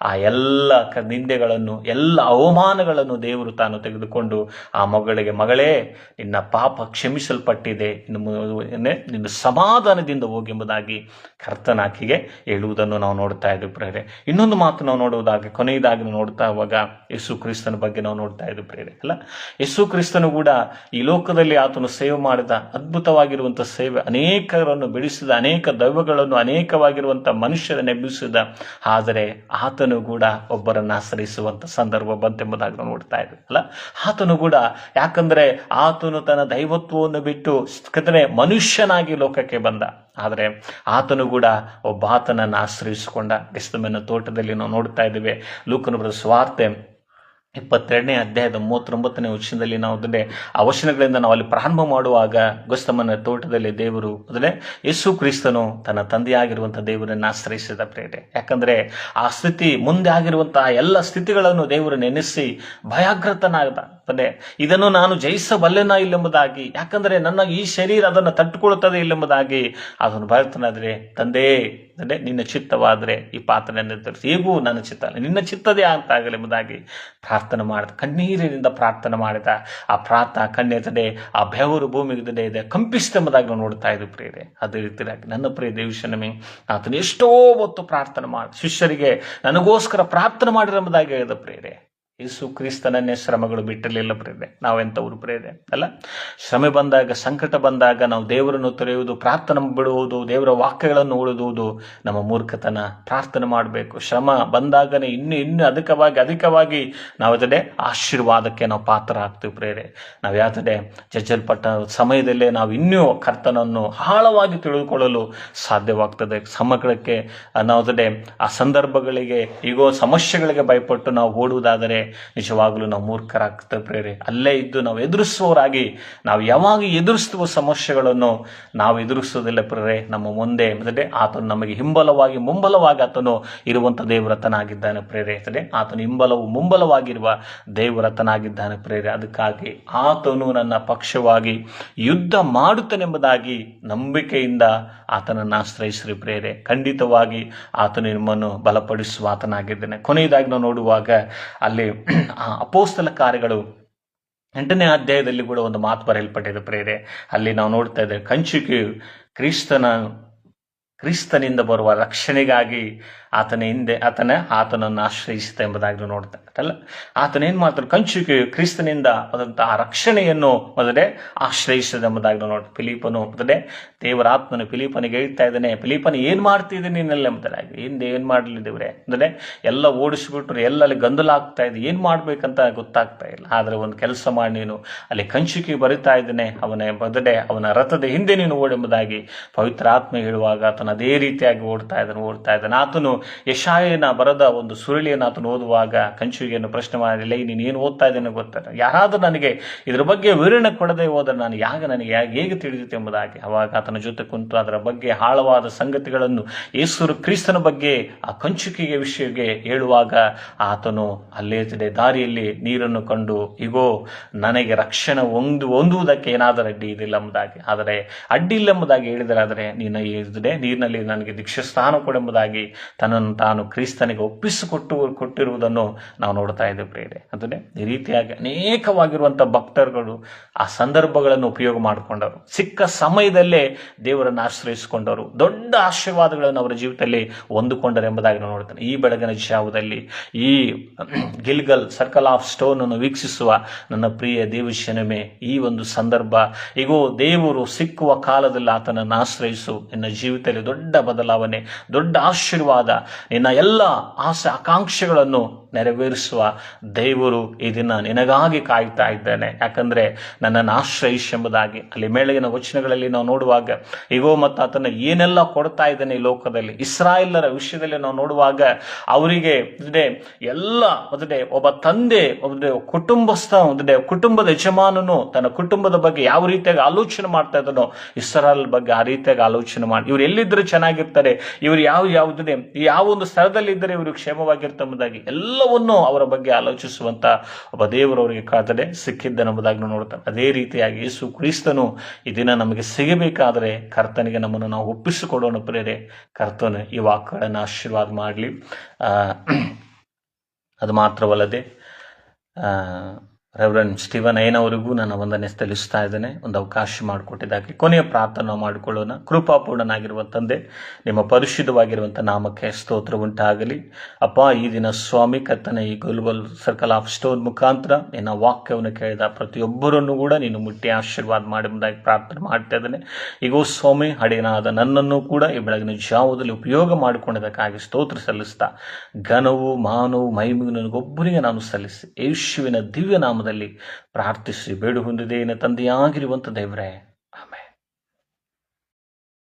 ಆ ಎಲ್ಲ ನಿಂದೆಗಳನ್ನು, ಎಲ್ಲ ಅವಮಾನಗಳನ್ನು ದೇವರು ತಾನು ತೆಗೆದುಕೊಂಡು ಆ ಮಗಳಿಗೆ, ಮಗಳೇ ನಿನ್ನ ಪಾಪ ಕ್ಷಮಿಸಲ್ಪಟ್ಟಿದೆ, ನಿನ್ನ ಸಮಾಧಾನದಿಂದ ಹೋಗಿ ಎಂಬುದಾಗಿ ಕರ್ತನಾಕಿಗೆ ಹೇಳುವುದನ್ನು ನಾವು ನೋಡ್ತಾ ಇದ್ದೀವಿ ಪ್ರೇರೆ. ಇನ್ನೊಂದು ಮಾತು ನಾವು ನೋಡುವುದಾಗಿ, ಕೊನೆಯದಾಗಿ ನೋಡ್ತಾ ಇರುವಾಗ ಯೇಸು ಕ್ರಿಸ್ತನ ಬಗ್ಗೆ ನಾವು ನೋಡ್ತಾ ಇದ್ದೀವಿ ಪ್ರೇರೆ. ಅಲ್ಲ, ಯೇಸು ಕ್ರಿಸ್ತನು ಕೂಡ ಈ ಲೋಕದಲ್ಲಿ ಆತನು ಸೇವೆ ಮಾಡಿದ ಅದ್ಭುತವಾಗಿರುವಂತಹ ಸೇವೆ, ಅನೇಕರನ್ನು ಬಿಡಿಸಿದ, ಅನೇಕ ದೈವಗಳನ್ನು, ಅನೇಕವಾಗಿರುವಂತಹ ಮನುಷ್ಯರನ್ನು ಎಬ್ಬಿಸಿದ. ಆದರೆ ಆತನು ಕೂಡ ಒಬ್ಬರನ್ನು ಆಶ್ರಯಿಸುವಂತ ಸಂದರ್ಭ ಬಂತೆಂಬುದಾಗಿ ನಾವು ನೋಡ್ತಾ ಇದ್ದೀವಿ. ಅಲ್ಲ, ಆತನು ಕೂಡ, ಯಾಕಂದ್ರೆ ಆತನು ತನ್ನ ದೈವತ್ವವನ್ನು ಬಿಟ್ಟು ಮನುಷ್ಯನಾಗಿ ಲೋಕಕ್ಕೆ ಬಂದ. ಆದರೆ ಆತನು ಕೂಡ ಒಬ್ಬ ಆತನನ್ನು ಆಶ್ರಯಿಸಿಕೊಂಡ. ಗೆತ್ಸೆಮನೆ ತೋಟದಲ್ಲಿ ನಾವು ನೋಡ್ತಾ ಇದ್ದೇವೆ. ಲೂಕನ ಬರೆದ ಸುವಾರ್ತೆ 22ನೇ ಅಧ್ಯಾಯದ 39ನೇ ವಚನದಲ್ಲಿ ನಾವು ಅದನ್ನೇ ಆ ವಚನಗಳಿಂದ ನಾವು ಅಲ್ಲಿ ಪ್ರಾರಂಭ ಮಾಡುವಾಗ, ಗೆತ್ಸೆಮನೆ ತೋಟದಲ್ಲಿ ದೇವರು ಯೇಸು ಕ್ರಿಸ್ತನು ತನ್ನ ತಂದೆಯಾಗಿರುವಂತಹ ದೇವರನ್ನು ಆಶ್ರಯಿಸಿದ ಪ್ರೇರೆ. ಯಾಕಂದ್ರೆ ಆ ಸ್ಥಿತಿ, ಮುಂದೆ ಆಗಿರುವಂತಹ ಎಲ್ಲ ಸ್ಥಿತಿಗಳನ್ನು ದೇವರು ನೆನೆಸಿ ಭಯಾಗ್ರತನಾದ, ಇದನ್ನು ನಾನು ಜಯಿಸಬಲ್ಲೆನಾ ಇಲ್ಲೆಂಬುದಾಗಿ, ಯಾಕಂದ್ರೆ ನನ್ನ ಈ ಶರೀರ ಅದನ್ನು ತಟ್ಟುಕೊಳ್ಳುತ್ತದೆ ಇಲ್ಲೆಂಬುದಾಗಿ ಅದನ್ನು ಬಯತನಾದ್ರೆ, ತಂದೆ ನಿನ್ನ ಚಿತ್ತವಾದರೆ ಈ ಪಾತ್ರವನ್ನು ನಿರ್ಧರಿಸಿ, ಹೇಗೂ ನನ್ನ ಚಿತ್ತ ಅಲ್ಲ, ನಿನ್ನ ಚಿತ್ತದೇ ಅಂತ ಆಗಲೆಂಬುದಾಗಿ ಪ್ರಾರ್ಥನೆ ಮಾಡಿದ, ಕಣ್ಣೀರಿನಿಂದ ಪ್ರಾರ್ಥನೆ ಮಾಡಿದ. ಆ ಪ್ರಾರ್ಥನಾ ಕಣ್ಣೆತ್ತದೆ, ಆ ಬೆವರು ಭೂಮಿಗೆ ಇದೆ ಕಂಪಿಸಿದೆಂಬುದಾಗಿ ನಾವು ನೋಡ್ತಾ ಇದ್ವಿ ಪ್ರೇರೆ. ಅದೇ ರೀತಿಯಾಗಿ ನನ್ನ ಪ್ರಿಯ ದೇವಶನಮೇ, ಆತನು ಎಷ್ಟೋ ಹೊತ್ತು ಪ್ರಾರ್ಥನೆ ಮಾಡಿ ಶಿಷ್ಯರಿಗೆ ನನಗೋಸ್ಕರ ಪ್ರಾರ್ಥನೆ ಮಾಡಿರೆಂಬುದಾಗಿ ಹೇಳಿದ ಪ್ರೇರೆ. ಯೇಸು ಕ್ರಿಸ್ತನನ್ನೇ ಶ್ರಮಗಳು ಬಿಟ್ಟಿರಲಿಲ್ಲ ಪ್ರೇರೆ. ನಾವೆಂಥವ್ರು ಪ್ರೇರೆ ಅಲ್ಲ. ಶ್ರಮೆ ಬಂದಾಗ, ಸಂಕಟ ಬಂದಾಗ ನಾವು ದೇವರನ್ನು ತೊರೆಯುವುದು, ಪ್ರಾರ್ಥನೆ ಬಿಡುವುದು, ದೇವರ ವಾಕ್ಯಗಳನ್ನು ಉಳಿದುವುದು ನಮ್ಮ ಮೂರ್ಖತನ. ಪ್ರಾರ್ಥನೆ ಮಾಡಬೇಕು. ಶ್ರಮ ಬಂದಾಗನೇ ಇನ್ನು ಅಧಿಕವಾಗಿ ನಾವು ಅದನ್ನೇ ಆಶೀರ್ವಾದಕ್ಕೆ ನಾವು ಪಾತ್ರ ಆಗ್ತೀವಿ ಪ್ರೇರೆ. ನಾವು ಯಾವ್ದೇ ಜಜ್ಜಲ್ಪಟ್ಟ ಸಮಯದಲ್ಲೇ ನಾವು ಇನ್ನೂ ಕರ್ತನನ್ನು ಆಳವಾಗಿ ತಿಳಿದುಕೊಳ್ಳಲು ಸಾಧ್ಯವಾಗ್ತದೆ. ಸಮಯಕ್ಕೆ ನಾವು ಅದನ್ನೇ ಆ ಸಂದರ್ಭಗಳಿಗೆ, ಈಗೋ ಸಮಸ್ಯೆಗಳಿಗೆ ಭಯಪಟ್ಟು ನಾವು ಓಡುವುದಾದರೆ ನಿಜವಾಗ್ಲೂ ನಾವು ಮೂರ್ಖರಾಗ್ತೇವೆ ಪ್ರೇರೆ. ಅಲ್ಲೇ ಇದ್ದು ನಾವು ಎದುರಿಸುವವರಾಗಿ, ನಾವು ಯಾವಾಗ ಎದುರಿಸುವ ಸಮಸ್ಯೆಗಳನ್ನು ನಾವು ಎದುರಿಸುವುದಿಲ್ಲ ಪ್ರೇರೆ. ನಮ್ಮ ಮುಂದೆ ಆತನು ನಮಗೆ ಹಿಂಬಲವಾಗಿ ಮುಂಬಲವಾಗಿ ಆತನು ಇರುವಂತ ದೇವರತನಾಗಿದ್ದಾನೆ ಪ್ರೇರೆ. ಆತನು ಹಿಂಬಲವು ಮುಂಬಲವಾಗಿರುವ ದೇವರತನಾಗಿದ್ದಾನೆ ಪ್ರೇರೆ. ಅದಕ್ಕಾಗಿ ಆತನು ನನ್ನ ಪಕ್ಷವಾಗಿ ಯುದ್ಧ ಮಾಡುತ್ತಾನೆಂಬುದಾಗಿ ನಂಬಿಕೆಯಿಂದ ಆತನನ್ನು ಆಶ್ರಯಿಸ್ರಿ ಪ್ರೇರೆ. ಖಂಡಿತವಾಗಿ ಆತನು ನಿಮ್ಮನ್ನು ಬಲಪಡಿಸುವ ಆತನಾಗಿದ್ದಾನೆ. ಕೊನೆಯದಾಗಿ ನಾವು ನೋಡುವಾಗ ಅಲ್ಲಿ ಅಪೊಸ್ತಲ ಕಾರ್ಯಗಳು 8ನೇ ಅಧ್ಯಾಯದಲ್ಲಿ ಕೂಡ ಒಂದು ಮಾತು ಬರೆಯಲ್ಪಟ್ಟಿದೆ ಪ್ರೇರೆ. ಅಲ್ಲಿ ನಾವು ನೋಡ್ತಾ ಇದ್ದೇವೆ, ಕಂಚುಕಿಯು ಕ್ರಿಸ್ತನಿಂದ ಬರುವ ರಕ್ಷಣೆಗಾಗಿ ಆತನನ್ನು ಆಶ್ರಯಿಸಿದ ಎಂಬುದಾಗಿ ನೋಡ್ತಾ ಇದ್ದಲ್ಲ. ಆತನೇನ್ ಮಾಡ್ತಾರೆ, ಕಂಚುಕಿಯು ಕ್ರಿಸ್ತನಿಂದ ಆದಂತಹ ರಕ್ಷಣೆಯನ್ನು ಮೊದಲೇ ಆಶ್ರಯಿಸಿದ ಎಂಬುದಾಗಿ ನೋಡಿ. ಫಿಲಿಪನು ದೇವರ ಆತ್ಮನು ಫಿಲಿಪನಿಗೆ ಹೇಳ್ತಾ ಇದ್ದಾನೆ, ಫಿಲಿಪನ ಏನ್ ಮಾಡ್ತಿದ್ದೀನಿ ನೀನೆಲ್ಲ ಎಂಬುದಾಗಿ. ಹಿಂದೆ ಏನ್ ಮಾಡಲಿದ್ದೇವ್ರೆ ಅಂದ್ರೆ ಎಲ್ಲ ಓಡಿಸ್ಬಿಟ್ರು, ಎಲ್ಲಲ್ಲಿ ಗೊಂದಲ ಆಗ್ತಾ ಇದೆ, ಏನ್ ಮಾಡ್ಬೇಕಂತ ಗೊತ್ತಾಗ್ತಾ ಇಲ್ಲ. ಆದ್ರೆ ಒಂದು ಕೆಲಸ ಮಾಡಿ, ನೀನು ಅಲ್ಲಿ ಕಂಚುಕಿ ಬರಿತಾ ಇದ್ದಾನೆ, ಅವನ ರಥದ ಹಿಂದೆ ನೀನು ಓಡೆಂಬುದಾಗಿ ಪವಿತ್ರ ಆತ್ಮ ಹೇಳುವಾಗ ಆತನ ಅದೇ ರೀತಿಯಾಗಿ ಓಡ್ತಾ ಇದ್ದಾನೆ. ಆತನು ಯೆಶಾಯನ ಬರದ ಒಂದು ಸುರುಳಿಯನ್ನು ಆತನು ಓದುವಾಗ ಕಂಚುಕಿಯನ್ನು ಪ್ರಶ್ನೆ ಮಾಡಿಲ್ಲ, ನೀನು ಏನು ಓದ್ತಾ ಇದ್ದೇನೆ ಗೊತ್ತಾಗ, ಯಾರಾದ್ರೂ ನನಗೆ ಇದ್ರ ಬಗ್ಗೆ ವಿವರಣೆ ಕೊಡದೆ ಹೋದ್ರೆ ನನಗೆ ಹೇಗೆ ತಿಳಿದಿತ್ತು ಎಂಬುದಾಗಿ. ಅವಾಗ ಆತನ ಜೊತೆ ಕುಂತು ಅದರ ಬಗ್ಗೆ ಆಳವಾದ ಸಂಗತಿಗಳನ್ನು ಯೇಸು ಕ್ರಿಸ್ತನ ಬಗ್ಗೆ ಆ ಕಂಚುಕಿಗೆ ವಿಷಯಕ್ಕೆ ಹೇಳುವಾಗ ಆತನು ಅಲ್ಲೇ ದಾರಿಯಲ್ಲಿ ನೀರನ್ನು ಕಂಡು, ಈಗೋ ನನಗೆ ರಕ್ಷಣೆ ಹೊಂದುವುದಕ್ಕೆ ಏನಾದರೂ ಅಡ್ಡಿ ಇದಿಲ್ಲ ಎಂಬುದಾಗಿ, ಆದರೆ ಅಡ್ಡಿ ಇಲ್ಲ ಎಂಬುದಾಗಿ ಹೇಳಿದರೆ ನೀರಿನಲ್ಲಿ ನನಗೆ ದೀಕ್ಷಾಸ್ನಾನ ಕೊಡೆಂಬುದಾಗಿ ತನ್ನನ್ನು ತಾನು ಕ್ರಿಸ್ತನಿಗೆ ಒಪ್ಪಿಸಿಕೊಟ್ಟಿರುವುದನ್ನು ನಾವು ನೋಡ್ತಾ ಇದ್ದೇವೆ ಪ್ರೇರೆ. ಅಂದರೆ ಈ ರೀತಿಯಾಗಿ ಅನೇಕವಾಗಿರುವಂತಹ ಭಕ್ತರುಗಳು ಆ ಸಂದರ್ಭಗಳನ್ನು ಉಪಯೋಗ ಮಾಡಿಕೊಂಡರು, ಸಿಕ್ಕ ಸಮಯದಲ್ಲೇ ದೇವರನ್ನು ಆಶ್ರಯಿಸಿಕೊಂಡರು, ದೊಡ್ಡ ಆಶೀರ್ವಾದಗಳನ್ನು ಅವರ ಜೀವಿತದಲ್ಲಿ ಹೊಂದಿಕೊಂಡರು ಎಂಬುದಾಗಿ ನಾವು ನೋಡ್ತಾನೆ. ಈ ಬೆಳಗಿನ ಜಾವದಲ್ಲಿ ಈ ಗಿಲ್ಗಲ್ ಸರ್ಕಲ್ ಆಫ್ ಸ್ಟೋನ್ ಅನ್ನು ವೀಕ್ಷಿಸುವ ನನ್ನ ಪ್ರಿಯ ದೇವಶನಮೇ, ಈ ಒಂದು ಸಂದರ್ಭ ಈಗೋ ದೇವರು ಸಿಕ್ಕುವ ಕಾಲದಲ್ಲಿ ಆತನನ್ನು ಆಶ್ರಯಿಸು. ನಿನ್ನ ಜೀವಿತದಲ್ಲಿ ದೊಡ್ಡ ಬದಲಾವಣೆ, ದೊಡ್ಡ ಆಶೀರ್ವಾದ, ನಿನ್ನ ಎಲ್ಲ ಆಸೆ ಆಕಾಂಕ್ಷೆಗಳನ್ನು ನೆರವೇರಿಸುವ ದೇವರು ಈ ದಿನ ನಿನಗಾಗಿ ಕಾಯ್ತಾ ಇದ್ದಾನೆ. ಯಾಕಂದ್ರೆ ನನ್ನನ್ನು ಆಶ್ರಯಿಸಿ ಎಂಬುದಾಗಿ ಅಲ್ಲಿ ಮೇಲಿನ ವಚನಗಳಲ್ಲಿ ನಾವು ನೋಡುವಾಗ ಈಗೋ ಮತ್ತು ಆತನ ಏನೆಲ್ಲ ಕೊಡ್ತಾ ಇದ್ದಾನೆ ಈ ಲೋಕದಲ್ಲಿ. ಇಸ್ರಾಯೇಲರ ವಿಷಯದಲ್ಲಿ ನಾವು ನೋಡುವಾಗ ಅವರಿಗೆ ಎಲ್ಲ ಒಬ್ಬ ತಂದೆ, ಕುಟುಂಬದ ಯಜಮಾನನು ತನ್ನ ಕುಟುಂಬದ ಬಗ್ಗೆ ಯಾವ ರೀತಿಯಾಗಿ ಆಲೋಚನೆ ಮಾಡ್ತಾ ಇದ್ದಾನೋ, ಇಸ್ರಾಯೇಲ್ ಬಗ್ಗೆ ಆ ರೀತಿಯಾಗಿ ಆಲೋಚನೆ ಮಾಡಿ ಇವ್ರು ಎಲ್ಲಿದ್ದ ಎಲ್ಲಿದ್ದರೆ ಚೆನ್ನಾಗಿರ್ತಾರೆ, ಇವರು ಯಾವುದೇ ಯಾವ ಒಂದು ಸ್ಥಳದಲ್ಲಿ ಇದ್ದರೆ ಇವರು ಕ್ಷೇಮವಾಗಿರ್ತೆಂಬುದಾಗಿ ಎಲ್ಲವನ್ನೂ ಅವರ ಬಗ್ಗೆ ಆಲೋಚಿಸುವಂತ ಒಬ್ಬ ದೇವರು ಅವರಿಗೆ ಕಾದರೆ ಸಿಕ್ಕಿದ್ದನೆಂಬುದಾಗಿ ನಾವು ನೋಡ್ತಾರೆ. ಅದೇ ರೀತಿಯಾಗಿ ಯೇಸು ಕ್ರಿಸ್ತನು ಈ ದಿನ ನಮಗೆ ಸಿಗಬೇಕಾದರೆ ಕರ್ತನಿಗೆ ನಮ್ಮನ್ನು ನಾವು ಒಪ್ಪಿಸಿಕೊಡೋಣ ಪ್ರೇರೆ. ಕರ್ತನು ಈ ವಾಕ್ಯಗಳನ್ನು ಆಶೀರ್ವಾದ ಮಾಡಲಿ. ಅದು ಮಾತ್ರವಲ್ಲದೆ ರೆವರೆಂಡ್ ಸ್ಟೀವನ್ ಐನವರಿಗೂ ನನ್ನ ವಂದನೆ ಸಲ್ಲಿಸ್ತಾ ಇದ್ದೇನೆ, ಒಂದು ಅವಕಾಶ ಮಾಡಿಕೊಟ್ಟಿದ್ದಕ್ಕೆ. ಕೊನೆಯ ಪ್ರಾರ್ಥನೆ ಮಾಡಿಕೊಳ್ಳೋಣ. ಕೃಪಾಪೂರ್ಣನಾಗಿರುವ ತಂದೆ, ನಿಮ್ಮ ಪರಿಶುದ್ಧವಾಗಿರುವಂಥ ನಾಮಕ್ಕೆ ಸ್ತೋತ್ರ ಉಂಟಾಗಲಿ. ಅಪ್ಪ, ಈ ದಿನ ಸ್ವಾಮಿ ಕರ್ತನ ಈ ಗ್ಲೋಬಲ್ ಸರ್ಕಲ್ ಆಫ್ ಸ್ಟೋನ್ ಮುಖಾಂತರ ನಿನ್ನ ವಾಕ್ಯವನ್ನು ಕೇಳಿದ ಪ್ರತಿಯೊಬ್ಬರನ್ನು ಕೂಡ ನೀನು ಮುಟ್ಟಿ ಆಶೀರ್ವಾದ ಮಾಡುವುದಾಗಿ ಪ್ರಾರ್ಥನೆ ಮಾಡ್ತಾ ಇದ್ದೇನೆ. ಈಗೋ ಸ್ವಾಮಿ, ಅಡಿಗನಾದ ನನ್ನನ್ನು ಕೂಡ ಈ ಬೆಳಗಿನ ಜಾವದಲ್ಲಿ ಉಪಯೋಗ ಮಾಡಿಕೊಂಡಿದ್ದಕ್ಕಾಗಿ ಸ್ತೋತ್ರ ಸಲ್ಲಿಸ್ತಾ, ಘನವು ಮಾನವು ಮಹಿಮೆಯು ನನಗೊಬ್ಬರಿಗೆ ನಾನು ಸಲ್ಲಿಸಿ ಯೇಸುವಿನ ದಿವ್ಯ ನಾಮದಲ್ಲಿ ಪ್ರಾರ್ಥಿಸಿ ಬೇಡು ಹೊಂದಿದ್ದೇನೆ ತಂದೆಯಾಗಿರುವಂಥ ದೇವರೇ,